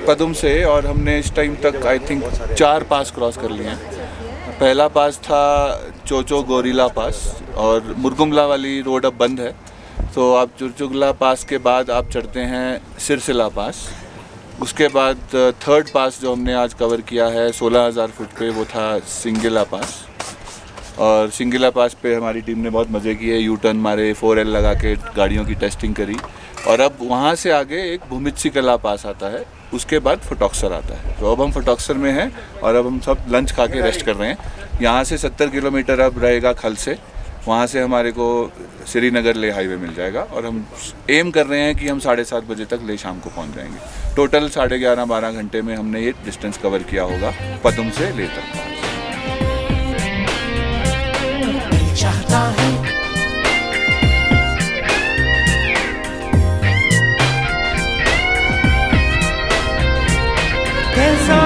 पदुम से और हमने इस टाइम तक आई थिंक 4 पास क्रॉस कर लिए हैं। पहला पास था चोचो गोरिला पास और मुरगुमला वाली रोड अब बंद है, तो आप चुरचुगला पास के बाद आप चढ़ते हैं सिरसिला पास। उसके बाद थर्ड पास जो हमने आज कवर किया है 16,000 फुट पे, वो था सिंगिला पास। और सिंगिला पास पे हमारी टीम ने बहुत मज़े किए, यू टर्न मारे, 4L लगा के गाड़ियों की टेस्टिंग करी। और अब वहाँ से आगे एक भूमित्सिकला पास आता है, उसके बाद फटोक्सर आता है। तो अब हम फटोक्सर में हैं और अब हम सब लंच खा के रेस्ट कर रहे हैं। यहाँ से 70 किलोमीटर अब रहेगा खल से, वहाँ से हमारे को श्रीनगर ले हाईवे मिल जाएगा और हम एम कर रहे हैं कि हम 7:30 बजे तक ले शाम को पहुँच जाएंगे। टोटल 11.5-12 घंटे में हमने ये डिस्टेंस कवर किया होगा पदुम से ले तक। चाहता हूँ कैसा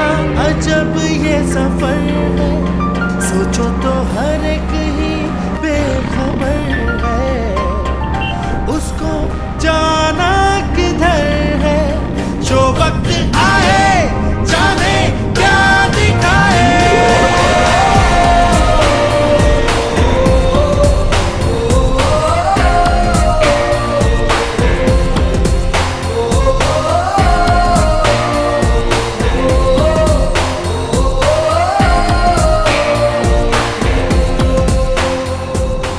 अजब ये सफर है, सोचो तो हर एक ही बेखबर है। उसको जाना किधर है, जो वक्त आए जाने क्या दिखाए।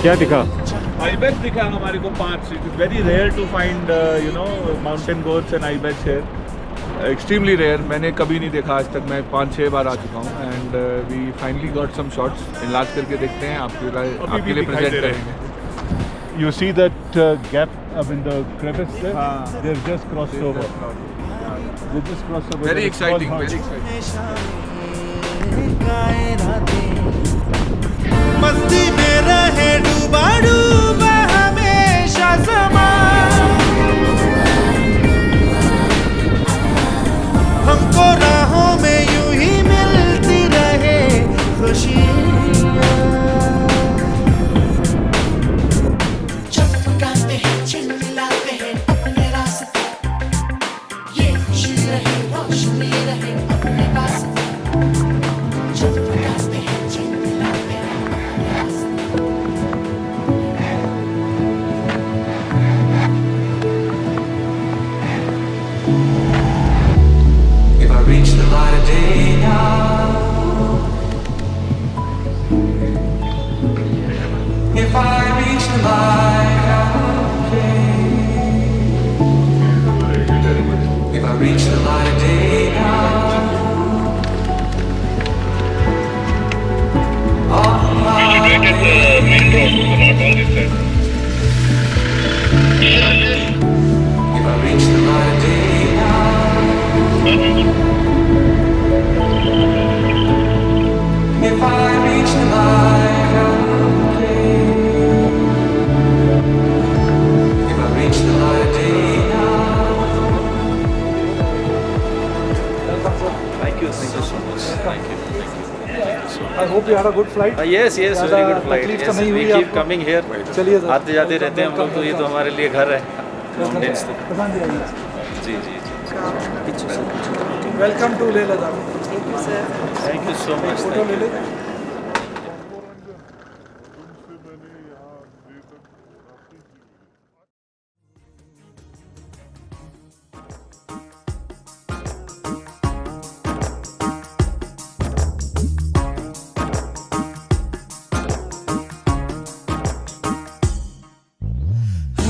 क्या दिखा? आइबेक्स दिखा हमारे को 5। It is very rare to find mountain goats and ibex here. Extremely rare, मैंने कभी नहीं देखा आज तक, मैं 5-6 बार आ चुका हूँ and we finally got some shots, इलाज करके देखते हैं, आपके लिए प्रेजेंट करेंगे। You see that gap up in the crevice there? They've just crossed over. They just crossed over. Very exciting, very exciting. मस्ती में रहे डूबा डूबा हमेशा समा, हमको राहों में यूं ही मिलती रहे खुशियाँ। चमकाते हैं चिल्लाते हैं अपने रास्ते, ये खुशी रहे रोशनी रहे अपने रास्ते। चमकाते हैं चिल्लाते हैं अपने रास्ते। If I reach the light of day now, if I reach the light of day, if I reach the light of day now, if I reach the light of day now, if I reach the light of day, if I reach the light of day now. Thank you so much. Thank you. I hope you had a good flight. Yes, very good flight. तकलीफ तो Yes, नहीं we हुई keep आपको? coming here. चलिए sir. आते जाते रहते हैं हम लोग, तो ये तो हमारे लिए घर है। Mountains तो। पसंद आई। जी जी जी। Welcome to Leh Ladakh. Thank you, sir. Thank you so much. Photo Thank ले you. ले।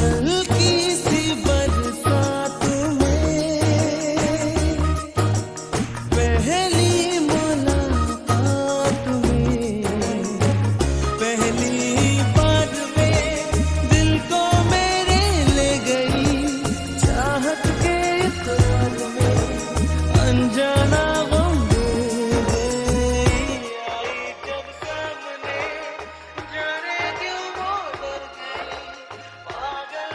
हल्की सी बरसात में पहली मुलाकात में, पहली बार में दिल को मेरे ले गई चाहत के इतवार में, अनजाना गम दे गई आई जब सामने, जाने क्यों वो डर गई पागल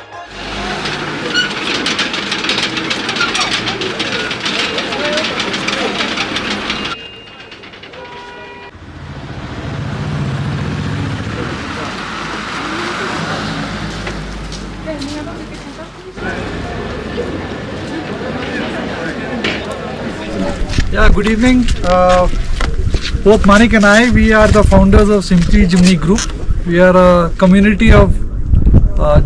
Yeah, good evening. Both Manik and I, we are the founders of Simply Jimny Group. We are a community of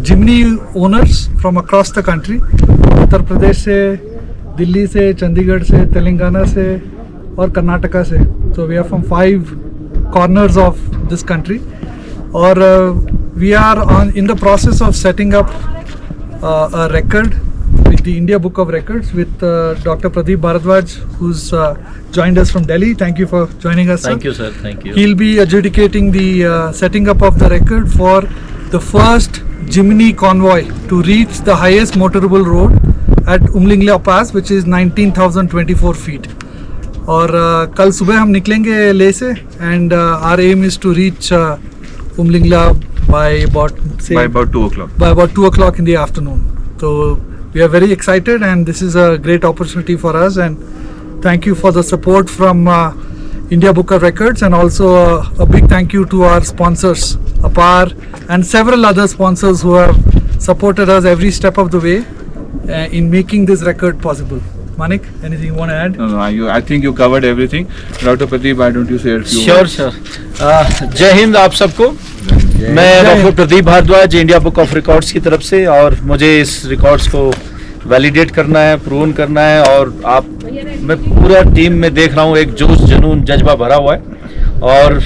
Jimny owners from across the country. Uttar Pradesh से, दिल्ली से, चंडीगढ़ से, तेलंगाना से और कर्नाटका से. So we are from 5 corners of this country. और we are in the process of setting up a record with the India Book of Records with Dr. Pradeep Bharadwaj, who's joined us from Delhi. Thank you for joining us. Thank sir. you, sir. Thank you. He'll be adjudicating the setting up of the record for the first Jimny convoy to reach the highest motorable road at Umlingla Pass, which is 19,024 feet. और कल सुबह हम निकलेंगे लेह से, and our aim is to reach Umlingla by about 2 o'clock. By about 2 o'clock in the afternoon. So we are very excited, and this is a great opportunity for us, and thank you for the support from India Book of Records, and also a big thank you to our sponsors, APAR, and several other sponsors who have supported us every step of the way in making this record possible. Manik, anything you want to add? No, I think you covered everything. Dr. Pradeep, why don't you say a few sure words? Sir. जय हिंद आप सबको। मैं doctor Pradeep Bhardwaj India book of records की तरफ से, और मुझे इस रिकॉर्ड्स को वैलिडेट करना है, प्रूव करना है, और मैं पूरा टीम में देख रहा हूँ एक जोश जुनून जज्बा भरा हुआ है, और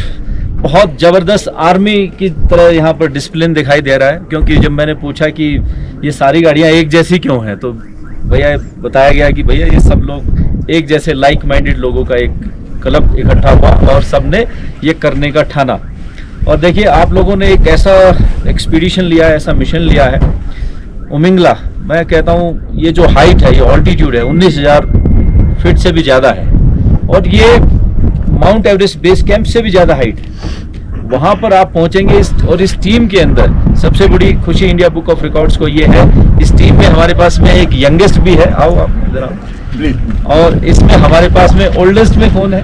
बहुत ज़बरदस्त आर्मी की तरह यहाँ पर डिसिप्लिन दिखाई दे रहा है। क्योंकि जब मैंने पूछा कि ये सारी गाड़ियाँ एक जैसी क्यों हैं, तो भैया बताया गया कि भैया ये सब लोग एक जैसे लाइक माइंडेड लोगों का एक क्लब इकट्ठा हुआ और सबने ये करने का ठाना। और देखिए आप लोगों ने एक ऐसा एक्सपीडिशन लिया है, ऐसा मिशन लिया है उमिंगला। मैं कहता हूँ ये जो हाइट है, ये ऑल्टीट्यूड है 19,000 फीट से भी ज़्यादा है और ये माउंट एवरेस्ट बेस कैंप से भी ज़्यादा हाइट है। वहाँ पर आप पहुँचेंगे और इस टीम के अंदर सबसे बड़ी खुशी इंडिया बुक ऑफ रिकॉर्ड्स को ये है, इस टीम में हमारे पास में एक यंगेस्ट भी है। आओ आप इधर आओ। और इसमें हमारे पास में ओल्डेस्ट में कौन है?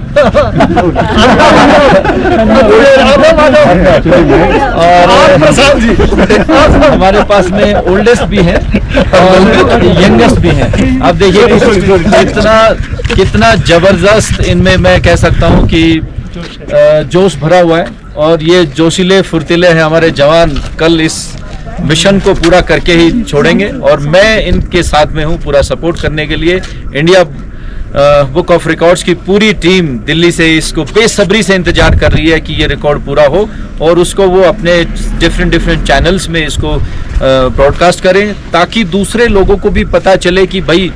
और हमारे पास में ओल्डेस्ट भी है और यंगेस्ट भी है। आप देखिए कितना जबरदस्त इनमें मैं कह सकता हूँ कि जोश भरा हुआ है और ये जोशीले फुर्तीले हैं हमारे जवान। कल इस मिशन को पूरा करके ही छोड़ेंगे और मैं इनके साथ में हूँ पूरा सपोर्ट करने के लिए। इंडिया बुक ऑफ रिकॉर्ड्स की पूरी टीम दिल्ली से इसको बेसब्री से इंतजार कर रही है कि ये रिकॉर्ड पूरा हो और उसको वो अपने डिफरेंट चैनल्स में इसको ब्रॉडकास्ट करें ताकि दूसरे लोगों को भी पता चले कि भाई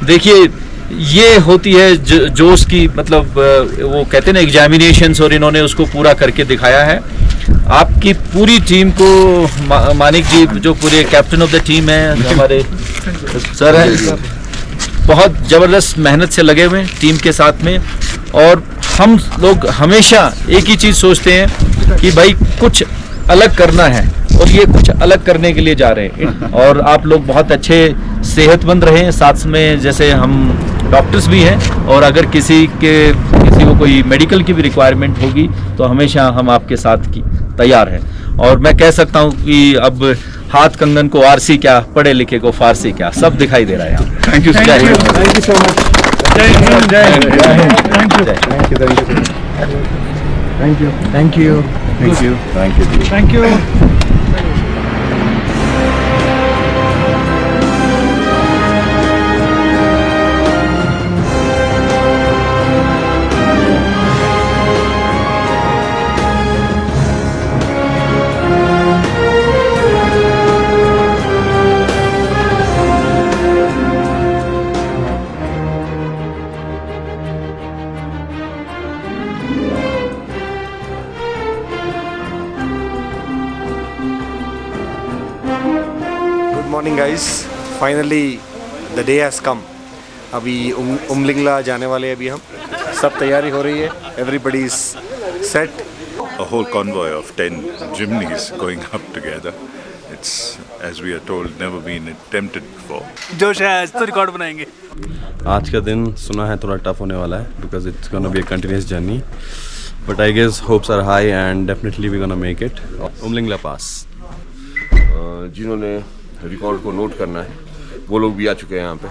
देखिए ये होती है जोश की, मतलब वो कहते हैं ना एग्जामिनेशंस, और इन्होंने उसको पूरा करके दिखाया है। आपकी पूरी टीम को मानिक जी जो पूरे कैप्टन ऑफ द टीम है हमारे सर हैं, बहुत ज़बरदस्त मेहनत से लगे हुए हैं टीम के साथ में। और हम लोग हमेशा एक ही चीज़ सोचते हैं कि भाई कुछ अलग करना है और ये कुछ अलग करने के लिए जा रहे हैं। और आप लोग बहुत अच्छे सेहतमंद रहें, साथ में जैसे हम डॉक्टर्स भी हैं और अगर किसी को कोई मेडिकल की भी रिक्वायरमेंट होगी तो हमेशा हम आपके साथ की तैयार हैं। और मैं कह सकता हूँ कि अब हाथ कंगन को आरसी क्या, पढ़े लिखे को फारसी क्या, सब दिखाई दे रहा है यहाँ। Thank you so much. Thank you. Morning guys, finally the day has come. अभी उमलिंगला जाने वाले हैं, अभी हम सब तैयारी हो रही है, everybody is set. A whole convoy of 10 Jimneys going up together. It's, as we are told, never been attempted before. जोश है, आज तो रिकॉर्ड बनाएंगे। आज का दिन सुना है थोड़ा टफ होने वाला है because it's gonna be a continuous journey, but I guess hopes are high and definitely we gonna make it. Umlingla pass जिन्होंने रिकॉर्ड को नोट करना है वो लोग भी आ चुके हैं यहाँ पे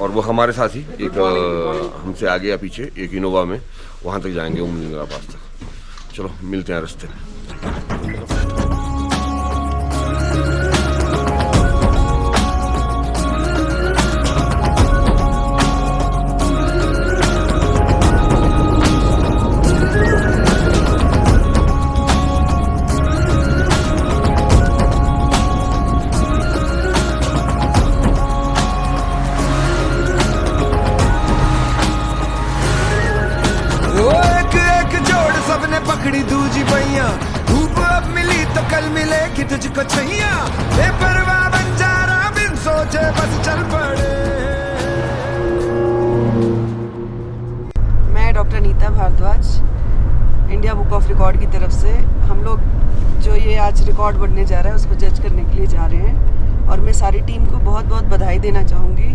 और वो हमारे साथ ही एक हमसे आगे या पीछे एक इनोवा में वहाँ तक जाएंगे उमलिंगला पास तक। चलो मिलते हैं रास्ते में। पकड़ी दूजी पैया, धूप अब मिली तो कल मिलेगी तुझको छैया, बेपरवाह बंजारा बिन सोचे बस चल पड़े। मैं doctor Neeta Bhardwaj, India book of record की तरफ से हम लोग जो ये आज रिकॉर्ड बनने जा रहा है उसको जज करने के लिए जा रहे हैं। और मैं सारी टीम को बहुत बहुत बधाई देना चाहूँगी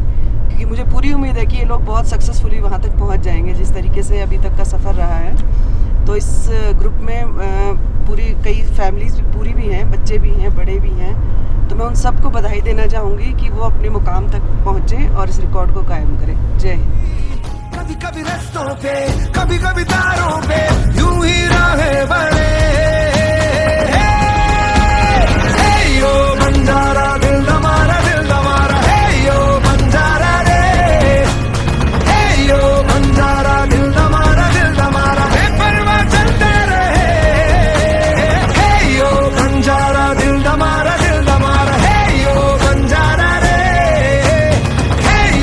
क्योंकि मुझे पूरी उम्मीद है कि ये लोग बहुत सक्सेसफुली वहाँ तक पहुँच जाएंगे जिस तरीके से अभी तक का सफ़र रहा है। तो इस ग्रुप में पूरी कई फैमिलीज पूरी भी हैं, बच्चे भी हैं, बड़े भी हैं। तो मैं उन सबको बधाई देना चाहूँगी कि वो अपने मुकाम तक पहुँचें और इस रिकॉर्ड को कायम करें। जय हिंद। कभी कभी रस्तों पे, कभी कभी तारों पे, यूं ही राहें बने। हे यो बंजारा दिल हमारा, दिल हमारा, हे यो बंजारा रे, हे यो बंजारा दिल हमारा, दिल हमारा, बेपरवाह चलते रहे। हे यो बंजारा दिल हमारा, दिल हमारा, हे यो बंजारा रे, हे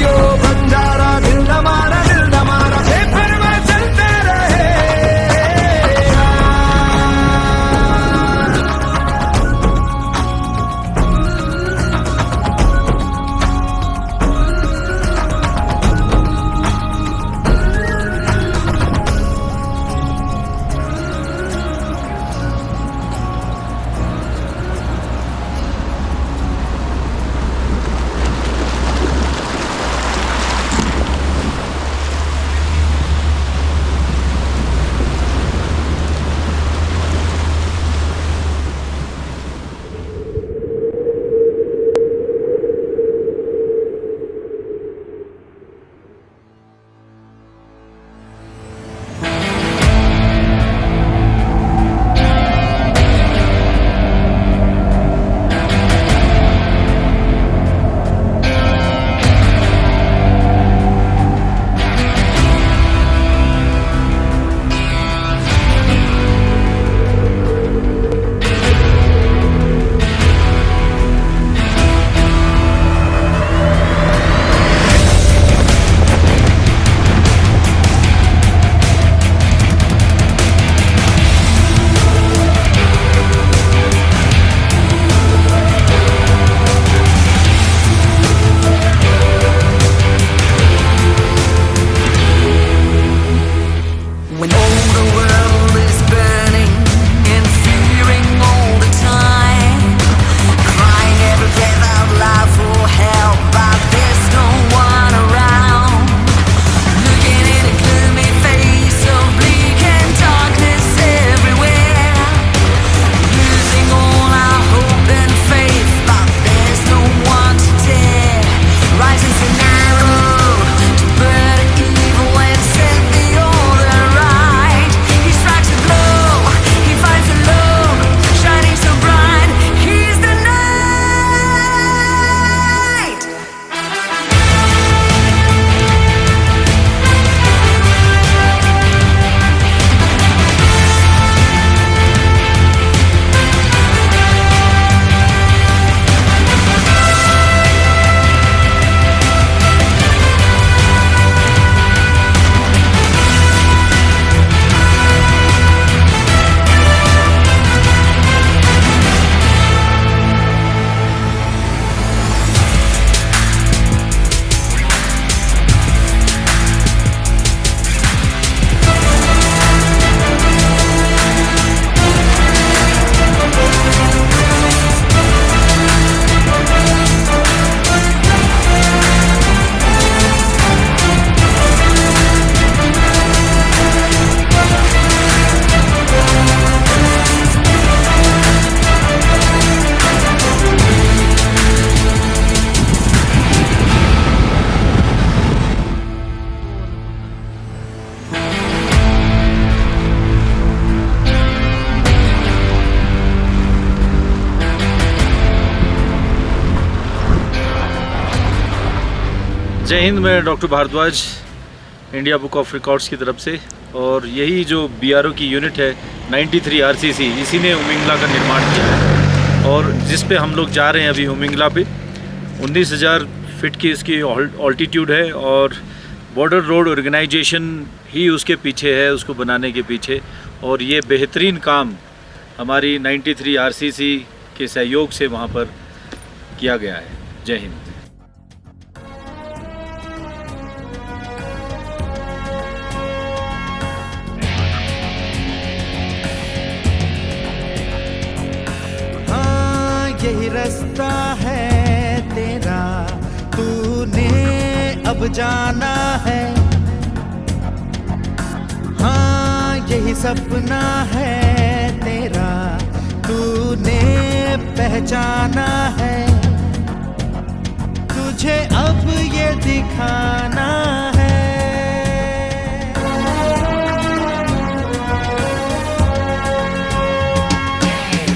जय हिंद। मैं doctor Bhardwaj, India book of records की तरफ से, और यही जो BRO की यूनिट है 93 RCC, इसी ने उमिंगला का निर्माण किया है, और जिस पे हम लोग जा रहे हैं अभी उमिंगला पे 19,000 फीट की इसकी ऑल्टीट्यूड है, और बॉर्डर रोड ऑर्गेनाइजेशन ही उसके पीछे है, उसको बनाने के पीछे। और ये बेहतरीन काम हमारी 93 RCC के सहयोग से वहाँ पर किया गया है। जय हिंद। यही रास्ता है तेरा, तूने अब जाना है। हाँ यही सपना है तेरा, तूने पहचाना है। तुझे अब ये दिखाना है।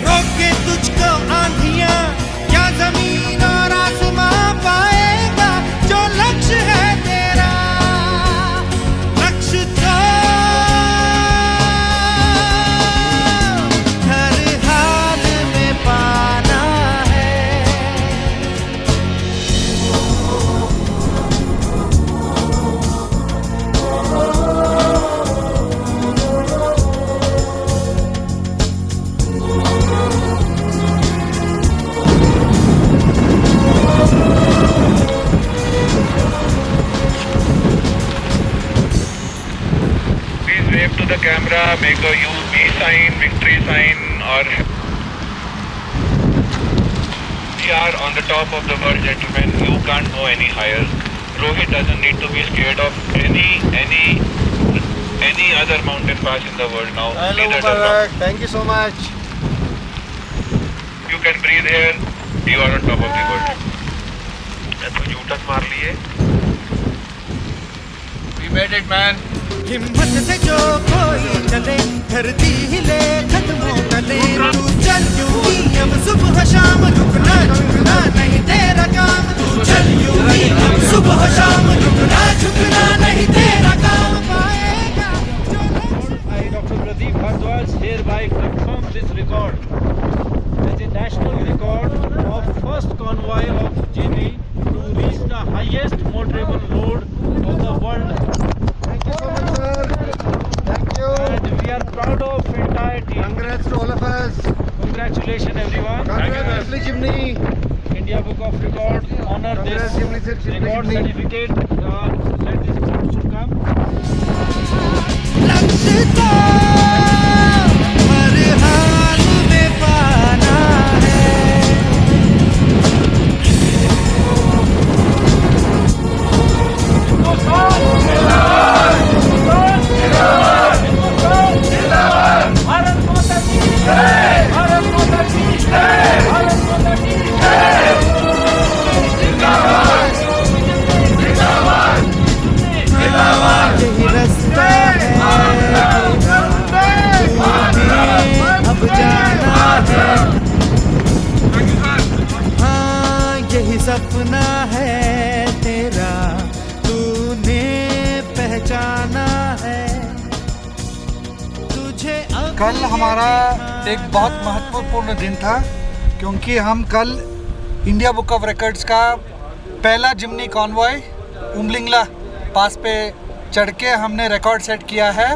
रोके तुझको आंधियां या जमीन और आसमां पाएगा, जो लक्ष्य है तेरा, लक्ष्य तो हर हाल में पाना है। Please wave to the camera, make a V sign, victory sign, or we are on the top of the world, gentlemen. You can't go any higher. Rohit doesn't need to be scared of any other mountain pass in the world now. Neither does Ram. Thank you so much. You can breathe here. You are on top of the world. तो U-turn मार लिए. We made it, man. हिम्मत से जो कोई चले, धरती हिले खत्मों तले। तू चल यूं ही अब सुबह शाम, रुकना झुकना नहीं तेरा काम। तू चल यूं ही अब सुबह शाम, रुकना झुकना नहीं तेरा काम। पाएगा जो I, Dr. Pradeep Bhardwaj, hereby confirm this record as a national record of first convoy of Jimny to reach the highest motorable road of the world. Thank you so much, sir. Thank you. And we are proud of entire team. Congrats to all of us. Congratulations everyone. Congratulations, Jimny. India Book of Records honor this Congrats, Jimny, sir. record certificate. Let this board should come. लक्ष्य तो हर हाल में पाना है। भारत माता की जय, भारत माता की जय, भारत माता की जय। जिंदाबाद, जिंदाबाद, जिंदाबाद। यही रास्ता है अब जाना है। हाँ यही सपना है तेरा, तूने पहचाना है। तुझे कल हमारा एक बहुत महत्वपूर्ण दिन था, क्योंकि हम कल इंडिया बुक ऑफ रिकॉर्ड्स का पहला जिम्नी कॉन्वॉय उमलिंगला पास पे चढ़ के हमने रिकॉर्ड सेट किया है।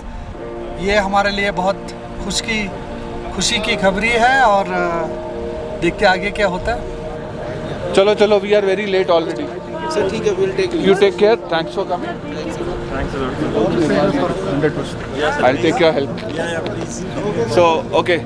ये हमारे लिए बहुत खुशी की खबरी है, और देखते आगे क्या होता है। चलो चलो, we are very late already. Sir ठीक है, we'll take You take care. Thanks for coming. Thanks a lot. 100%. I'll take your help. So, okay.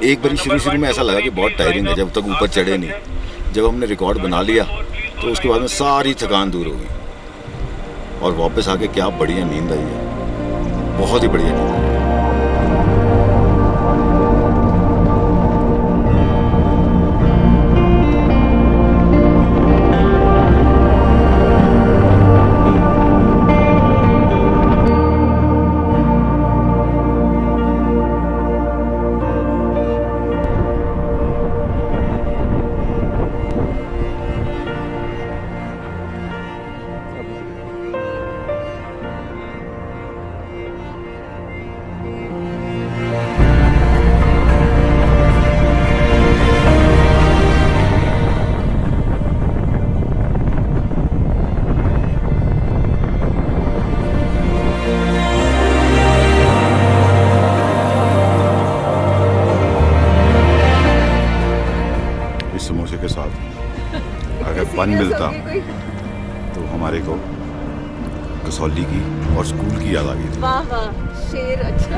एक बारी शुरू में ऐसा लगा कि बहुत टायरिंग है, जब तक ऊपर चढ़े नहीं। जब हमने रिकॉर्ड बना लिया तो उसके बाद में सारी थकान दूर हो गई और वापस आके क्या बढ़िया नींद आई है, बहुत ही बढ़िया नींद आई। समोसे के साथ अगर बन मिलता तो हमारे को कसौली की और स्कूल की याद आ गई थी। वाह वाह, शेर अच्छा।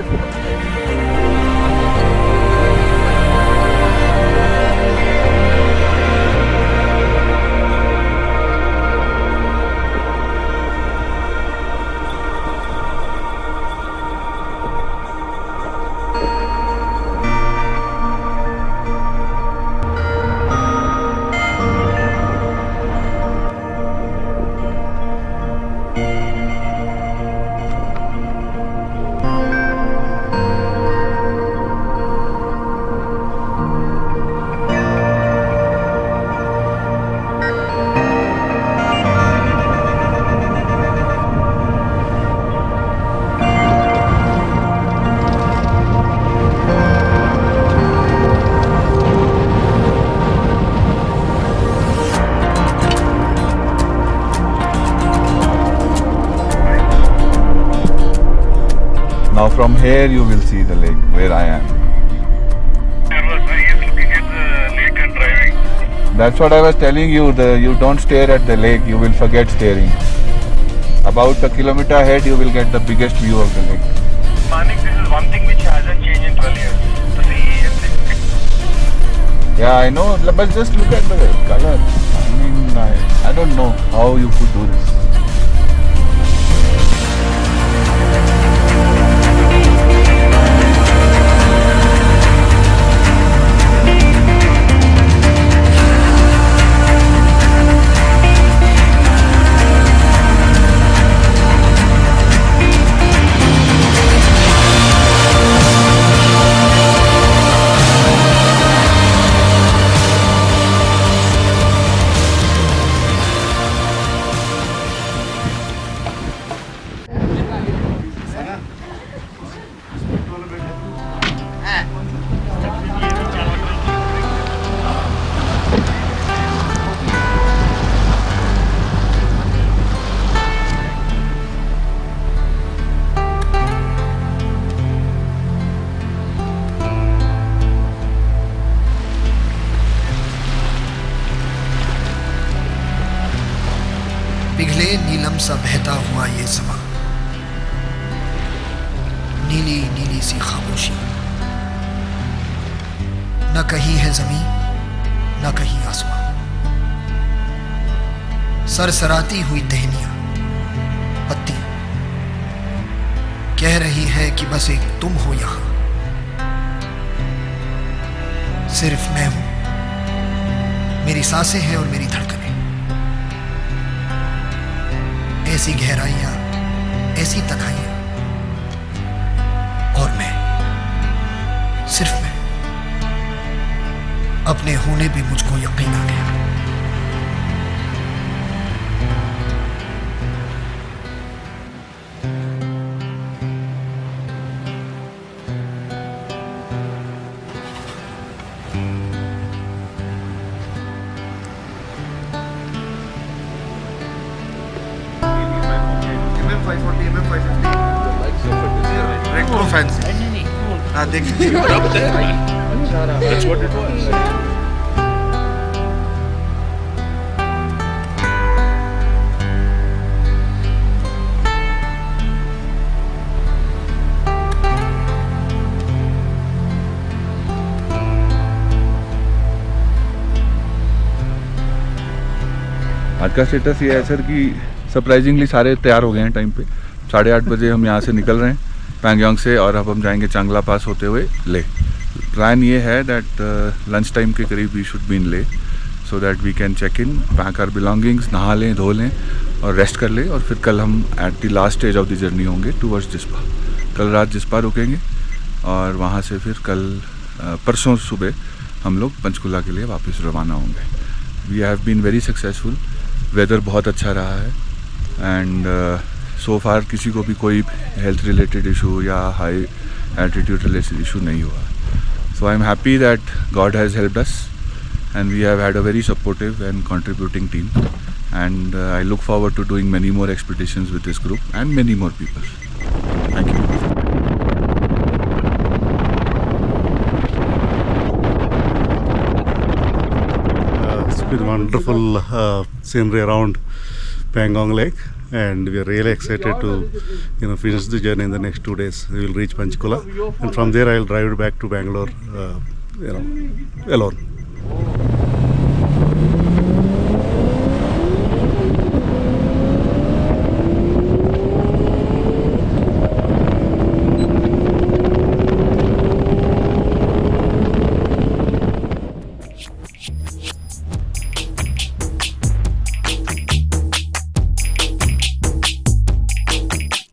Now from here you will see the lake where I am. That's what I was telling you. You don't stare at the lake, you will forget staring. About a kilometer ahead you will get the biggest view of the lake. Manik, this is one thing which hasn't changed in 12 years. The sea and Yeah, I know, but just look at the color. I mean, I don't know how you could do this. पिघले नीलम सा बहता हुआ ये समा, नीली नीली सी खामोशी, न कहीं है जमीन न कहीं आसमां, सरसराती हुई टहनियां पत्तियां कह रही है कि बस एक तुम हो यहां, सिर्फ मैं हूं, मेरी सांसें हैं और मेरी धड़कनें, ऐसी गहराइयां, ऐसी तन्हाइयां, और मैं, सिर्फ मैं, अपने होने पे मुझको यकीन आ गया। Retro fancy. देखिए That's what it was. आज का स्टेटस ये है सर कि सरप्राइजिंगली सारे तैयार हो गए हैं टाइम पे। 8:30 बजे हम यहाँ से निकल रहे हैं पैंगोंग से, और अब हम जाएंगे चांगला पास होते हुए ले। प्लान ये है दैट लंच टाइम के करीब we should be in Leh, so that we can check in, pack our belongings, नहा लें, धो लें और रेस्ट कर लें। और फिर कल हम at the last stage of the journey होंगे टूवर्ड्स जिस्पा। कल रात जिस्पा रुकेंगे और वहाँ से फिर कल परसों सुबह हम लोग पंचकुला के लिए वापस रवाना होंगे। We have been very successful, weather बहुत अच्छा रहा है एंड सो फार किसी को भी कोई हेल्थ रिलेटेड इशू या हाई एल्टीट्यूड रिलेटेड इशू नहीं हुआ। So I am happy that God has helped us and we have had a very supportive and contributing team, and I look forward to doing many more expeditions with this group and many more people. Thank you. It's been wonderful scenery around Pangong Lake, and we are really excited to finish the journey in the next 2 days. We will reach Panchkula, and from there I will drive back to Bangalore alone.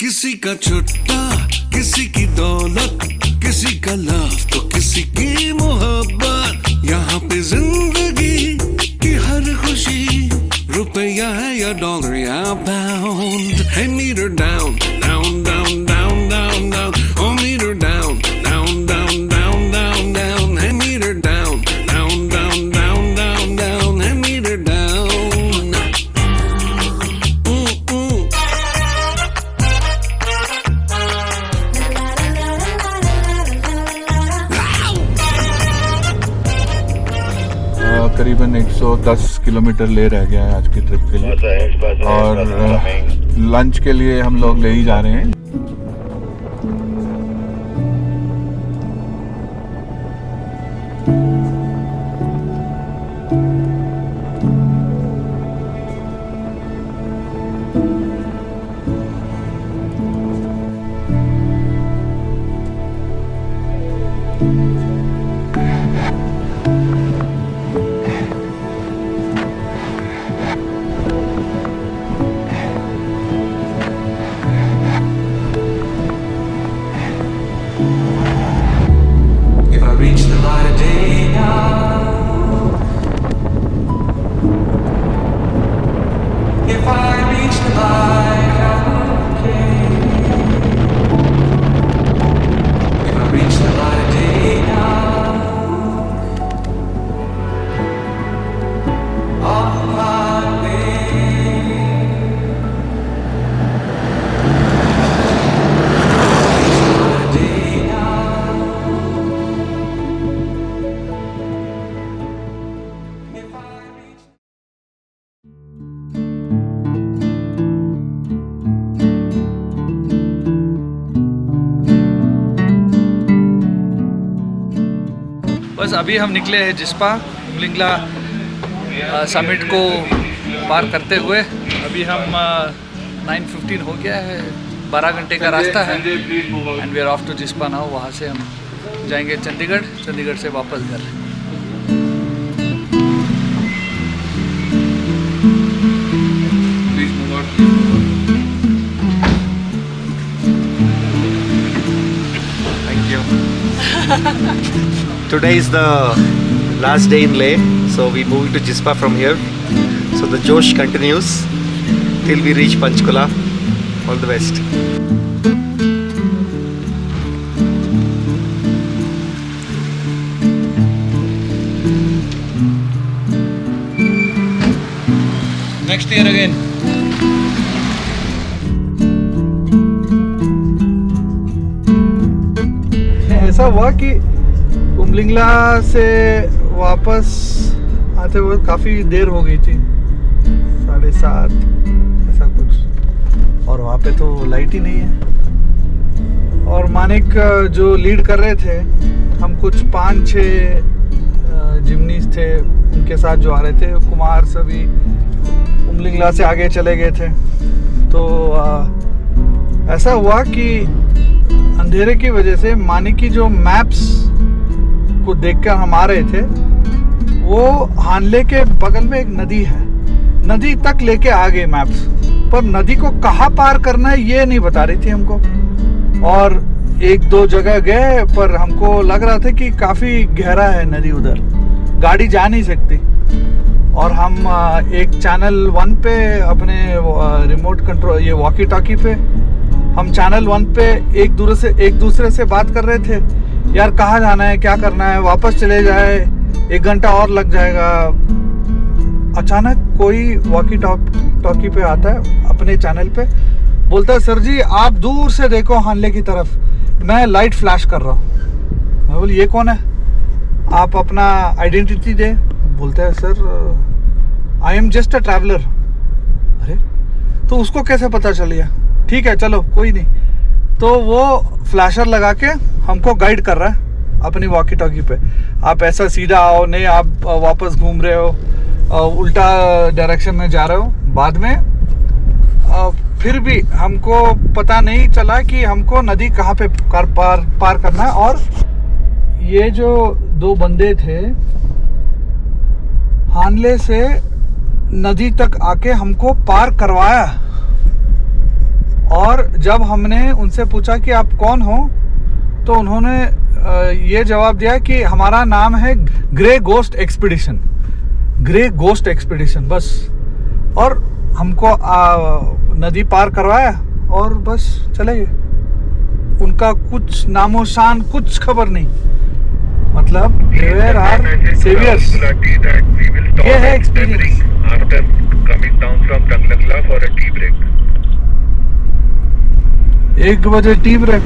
किसी का छुट्टा, किसी की दौलत, किसी का love तो किसी की मोहब्बत। यहाँ पे जिंदगी की हर खुशी रुपया है या डॉलर या पाउंड है। Metre down down down down down down, ओ metre down down down down down down है। Metre down down down down down down है। Metre down. करीबन 110 किलोमीटर ले रह गया है आज की ट्रिप के लिए, और लंच के लिए हम लोग ले ही जा रहे हैं। बस अभी हम निकले हैं जिस्पा उमलिंगला समिट को पार करते हुए। अभी हम 9:15 हो गया है, 12 घंटे का रास्ता है and we are off to Jispa now. वहाँ से हम जाएंगे चंडीगढ़, चंडीगढ़ से वापस घर। Thank you. Today is the last day in Leh, so we moving to Jispa from here. So the Josh continues till we reach Panchkula. All the best. Next year again. ऐसा हुआ कि उमलिंगला से वापस आते हुए काफ़ी देर हो गई थी, 7:30 ऐसा कुछ, और वहाँ पे तो लाइट ही नहीं है। और मानिक जो लीड कर रहे थे, हम कुछ 5-6 जिमनीज थे उनके साथ जो आ रहे थे, कुमार सभी उमलिंगला से आगे चले गए थे। तो ऐसा हुआ कि अंधेरे की वजह से मानी की जो मैप्स को देखकर हम आ रहे थे, वो हानले के बगल में एक नदी है, नदी तक लेके आ गए मैप्स, पर नदी को कहाँ पार करना है ये नहीं बता रही थी हमको। और एक दो जगह गए पर हमको लग रहा था कि काफ़ी गहरा है नदी, उधर गाड़ी जा नहीं सकती। और हम एक चैनल 1 पे अपने रिमोट कंट्रोल ये वॉकी टॉकी पे हम चैनल 1 पे एक दूसरे से बात कर रहे थे, यार कहाँ जाना है, क्या करना है, वापस चले जाए, 1 घंटा और लग जाएगा। अचानक कोई वॉकी टॉकी पे आता है अपने चैनल पे, बोलता है सर जी आप दूर से देखो हानले की तरफ, मैं लाइट फ्लैश कर रहा हूँ। मैं बोली ये कौन है, आप अपना आइडेंटिटी दे। बोलता है sir I am just a traveller. अरे तो उसको कैसे पता चल गया, ठीक है चलो कोई नहीं। तो वो फ्लैशर लगा के हमको गाइड कर रहा है अपनी वॉकी टॉकी पे, आप ऐसा सीधा आओ, नहीं आप वापस घूम रहे हो, उल्टा डायरेक्शन में जा रहे हो। बाद में फिर भी हमको पता नहीं चला कि हमको नदी कहाँ पे पार करना है। और ये जो 2 बंदे थे हानले से नदी तक आके हमको पार करवाया। और जब हमने उनसे पूछा कि आप कौन हो, तो उन्होंने ये जवाब दिया कि हमारा नाम है grey ghost expedition, grey ghost expedition बस। और हमको नदी पार करवाया और बस चले गए। उनका कुछ नामोशान कुछ खबर नहीं, मतलब देयर आर सेवियर्स। ये है experience. After coming down from Tanglangla for a tea break. 1 बजे टी ब्रेक।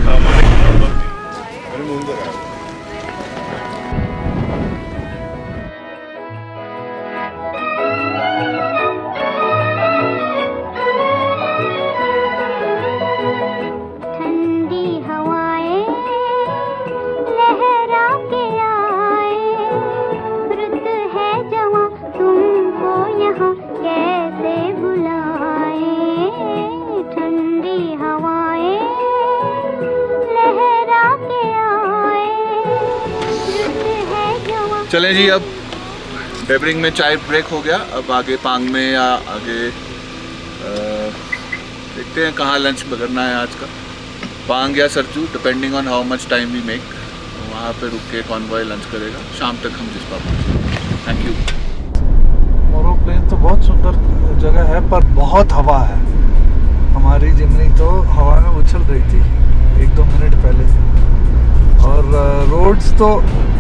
चलें जी, अब डेबरिंग में चाय ब्रेक हो गया, अब आगे पांग में या आगे देखते हैं कहाँ लंच करना है आज का, पांग या Sarchu, depending on how much time we make. वहाँ पे रुक के कॉन्वॉय लंच करेगा, शाम तक हम जिस्पा पहुँचेंगे। Thank you. मोरो प्लेन तो बहुत सुंदर जगह है, पर बहुत हवा है। हमारी जिमनी तो हवा में उछल रही थी 1-2 मिनट पहले। और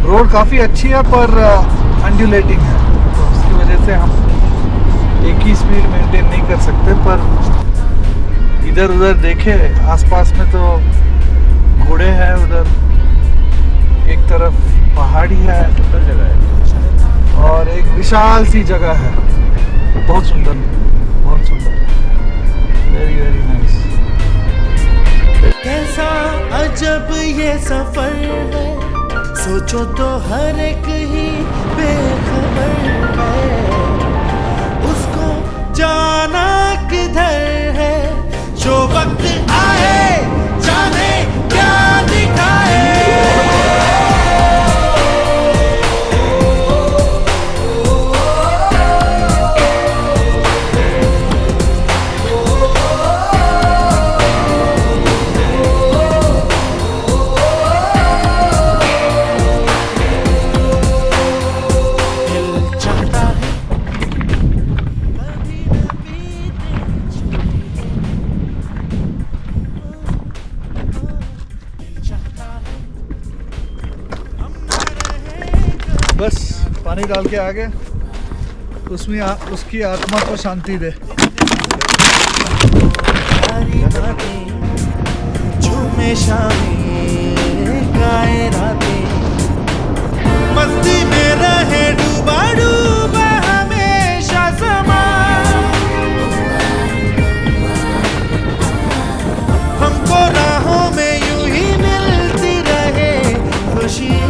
रोड काफ़ी अच्छी है, पर अंडुलेटिंग है, तो उसकी वजह से हम एक ही स्पीड मेंटेन नहीं कर सकते। पर इधर उधर देखे आसपास में तो घोड़े हैं, उधर एक तरफ पहाड़ी है, जगह है, और एक विशाल सी जगह है, बहुत सुंदर, बहुत सुंदर, वेरी वेरी नाइस। कैसा अजब ये सफर है, सोचो तो हर एक ही बेखबर है, उसको जाना किधर है, जो वक्त आए जाने क्या दिखाए। बस पानी डाल के आ गए, उसमें उसकी आत्मा को शांति दे। झूमे शामें गाए रातें, मस्ती में रहे डूबा डूबा हमेशा समा, हमको राहों में यूं ही मिलती रहे खुशियाँ।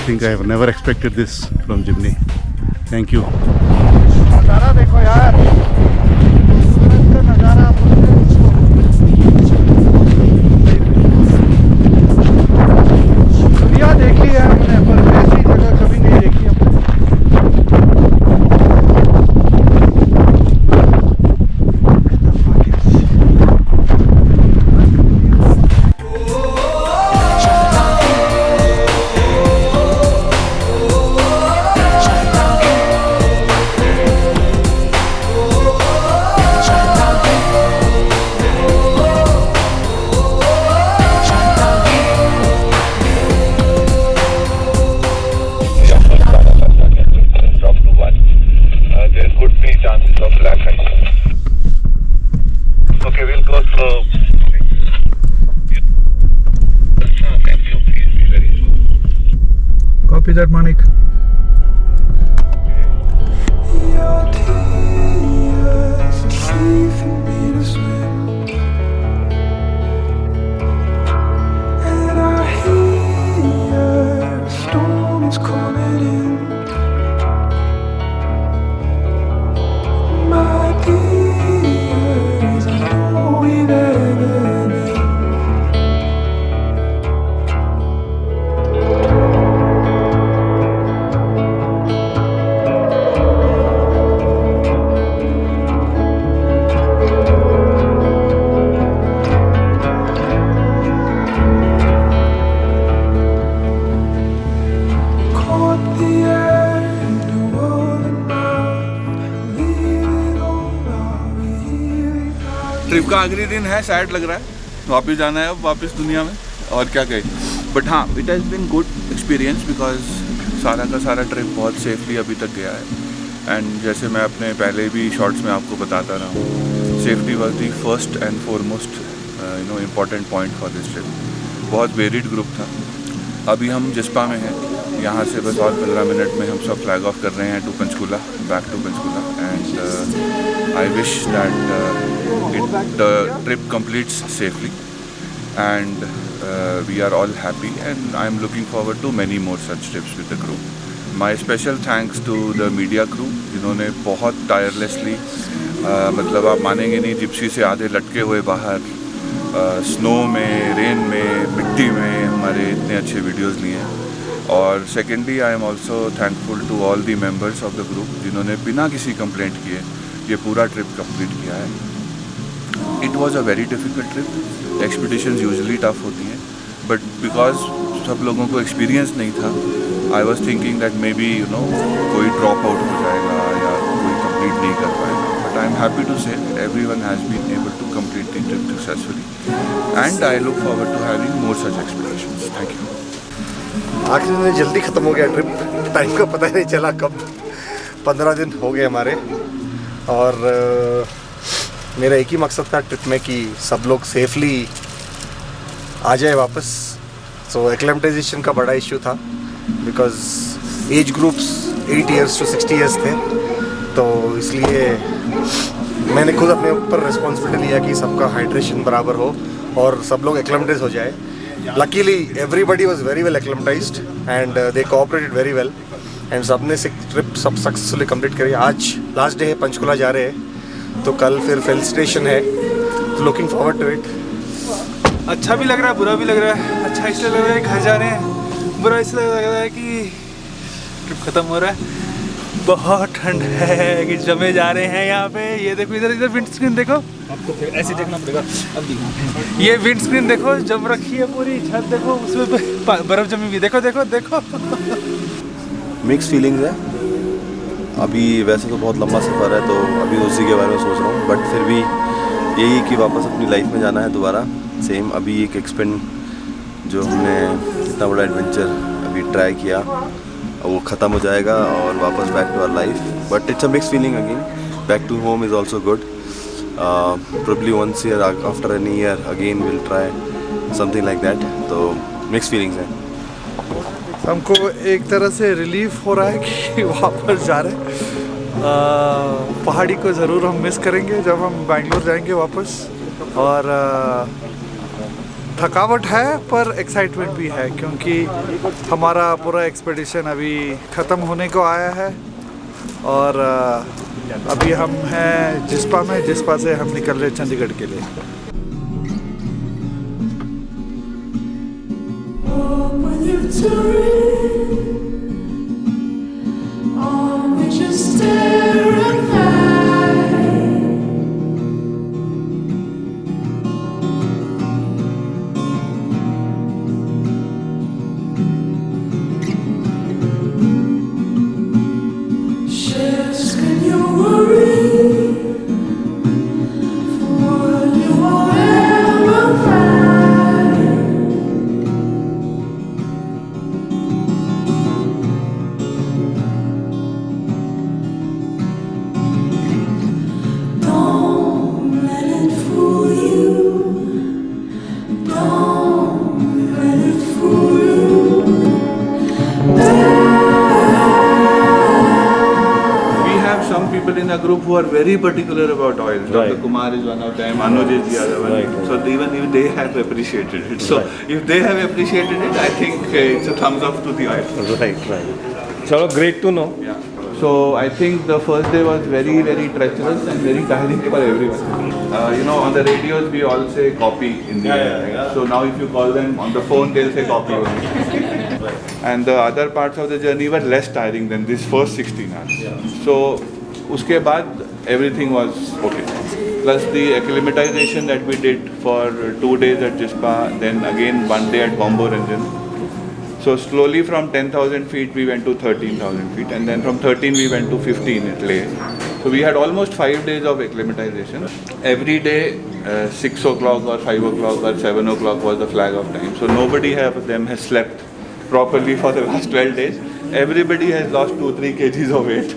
think I have never expected this from Jimny. Thank you. नज़ारा देखो यार, सूरज का नज़ारा दुनिया देख ली है हमने, पर ऐसी जगह कभी नहीं देखी हमने। Copy that, Manik. ट्रिप का आखिरी दिन है, सैड लग रहा है, वापस जाना है अब वापस दुनिया में, और क्या कहें। बट हाँ, it has been good experience because सारा का सारा ट्रिप बहुत सेफली अभी तक गया है। एंड जैसे मैं अपने पहले भी शॉर्ट्स में आपको बताता रहा हूँ, safety was the first and foremost important point for this trip. बहुत वेरिड ग्रुप था। अभी हम जिस्पा में हैं, यहाँ से बस और 15 मिनट में हम सब फ्लैग ऑफ कर रहे हैं to Panchkula, back to Panchkula. And I wish that the trip completes safely and we are all happy and I am looking forward to many more such trips with the crew. My special thanks to the media crew जिन्होंने बहुत tirelessly मतलब आप मानेंगे नहीं, Gypsy से आधे लटके हुए बाहर स्नो में, रेन में, मिट्टी में हमारे इतने अच्छे वीडियोस लिए। और secondly I am also thankful to all the members of the group जिन्होंने बिना किसी कंप्लेंट किए ये पूरा ट्रिप कंप्लीट किया है। It was a very difficult trip. Expeditions usually tough होती हैं, बट बिकॉज सब लोगों को एक्सपीरियंस नहीं था, I was thinking that maybe कोई ड्रॉप आउट हो जाएगा या कोई कंप्लीट नहीं कर पाएगा। But I am happy to say everyone has been able to complete the trip successfully and I look forward to having more such expeditions. Thank you. आखिरी दिन जल्दी ख़त्म हो गया ट्रिप, टाइम का पता ही नहीं चला कब 15 दिन हो गए हमारे। और मेरा एक ही मकसद था ट्रिप में कि सब लोग सेफली आ जाए वापस। सो एक्लेमेटाइजेशन का बड़ा इश्यू था because age groups 8 years to 60 years थे, तो इसलिए मैंने खुद अपने ऊपर रिस्पॉन्सिबिलिटी लिया कि सबका हाइड्रेशन बराबर हो और सब लोग एक्लेमेटाइज हो जाए। Luckily everybody was very well acclimatised and they cooperated very well and सबने से ट्रिप सब सक्सेसफुली कंप्लीट करी। आज लास्ट डे है, पंचकुला जा रहे हैं, तो कल फिर हिल स्टेशन है, तो लुकिंग फॉरवर्ड टू इट। अच्छा भी लग रहा है, बुरा भी लग रहा है। अच्छा इसलिए लग रहा है घर जा रहे हैं, बुरा इसलिए लग रहा है कि ट्रिप ख़त्म हो रहा है। बहुत ठंड है कि जमे जा रहे हैं यहाँ पे। ये देखो, इधर इधर विंड स्क्रीन देखो, आपको फिर ऐसे देखना पड़ेगा। अब ये विंड स्क्रीन देखो, जम रखी है पूरी छत, देखो उसमें बर्फ़ जमी हुई, देखो देखो देखो। मिक्स फीलिंग्स है। अभी वैसे तो बहुत लंबा सफ़र है, तो अभी उसी के बारे में सोच रहा हूँ, बट फिर भी यही कि वापस अपनी लाइफ में जाना है दोबारा सेम। अभी एक एक्सपेंड जो हमने इतना बड़ा एडवेंचर अभी ट्राई किया, वो ख़त्म हो जाएगा और वापस back to our life. But it's a mix feeling again. Back to home is also good. Probably once year after an year again will try something like that. तो मिक्स फीलिंग्स हैं। हमको एक तरह से रिलीफ हो रहा है कि वापस जा रहे हैं। पहाड़ी को ज़रूर हम मिस करेंगे जब हम बैंगलोर जाएंगे वापस। और थकावट है पर एक्साइटमेंट भी है क्योंकि हमारा पूरा एक्सपेडिशन अभी ख़त्म होने को आया है और अभी हम हैं जिस्पा में। जिस्पा से हम निकल रहे चंडीगढ़ के लिए। In a group who are very particular about oil. Dr. Kumar is one of them, Anuj is the other one. So even if they have appreciated it. So if they have appreciated it, I think it's a thumbs up to the oil. Right. So great to know. Yeah. So I think the first day was very, very treacherous and very tiring for everyone. On the radios we all say copy in the end. Right? So now if you call them on the phone, they'll say copy only. And the other parts of the journey were less tiring than this first 16 hours. So उसके बाद everything was okay. Plus the acclimatization that we did for 2 days at Jispa, then again 1 day at Gombo Ranjan. So slowly from 10,000 feet we went to 13,000 feet, and then from 13 we went to 15 at Leh. So we had almost 5 days of acclimatization. Every day 6 o'clock or 5 o'clock or 7 o'clock was the flag of time. So nobody of them has slept properly for the last 12 days. Everybody has lost 2-3 kgs of weight.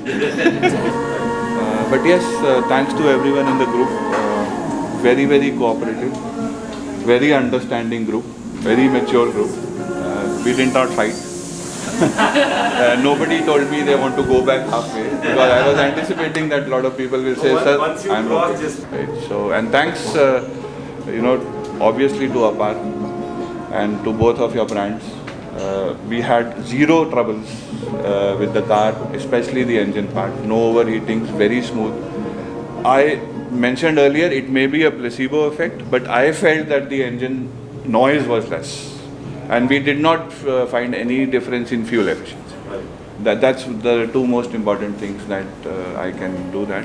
But yes, thanks to everyone in the group. Very, very cooperative, very understanding group, very mature group. We did not fight. Nobody told me they want to go back halfway, because I was anticipating that a lot of people will say, "Sir, I'm okay." Right. So, and thanks, obviously to Apar and to both of your brands. We had zero troubles with the car, especially the engine part. No overheating, very smooth. I mentioned earlier it may be a placebo effect, but I felt that the engine noise was less, and we did not find any difference in fuel efficiency. That's the two most important things that I can do that.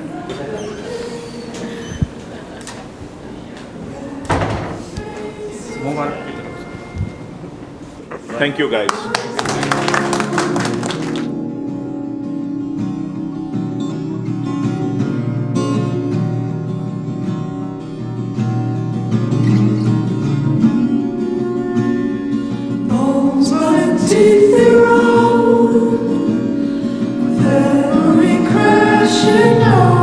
Thank you, guys. Bones running deep the road, memory crashing on.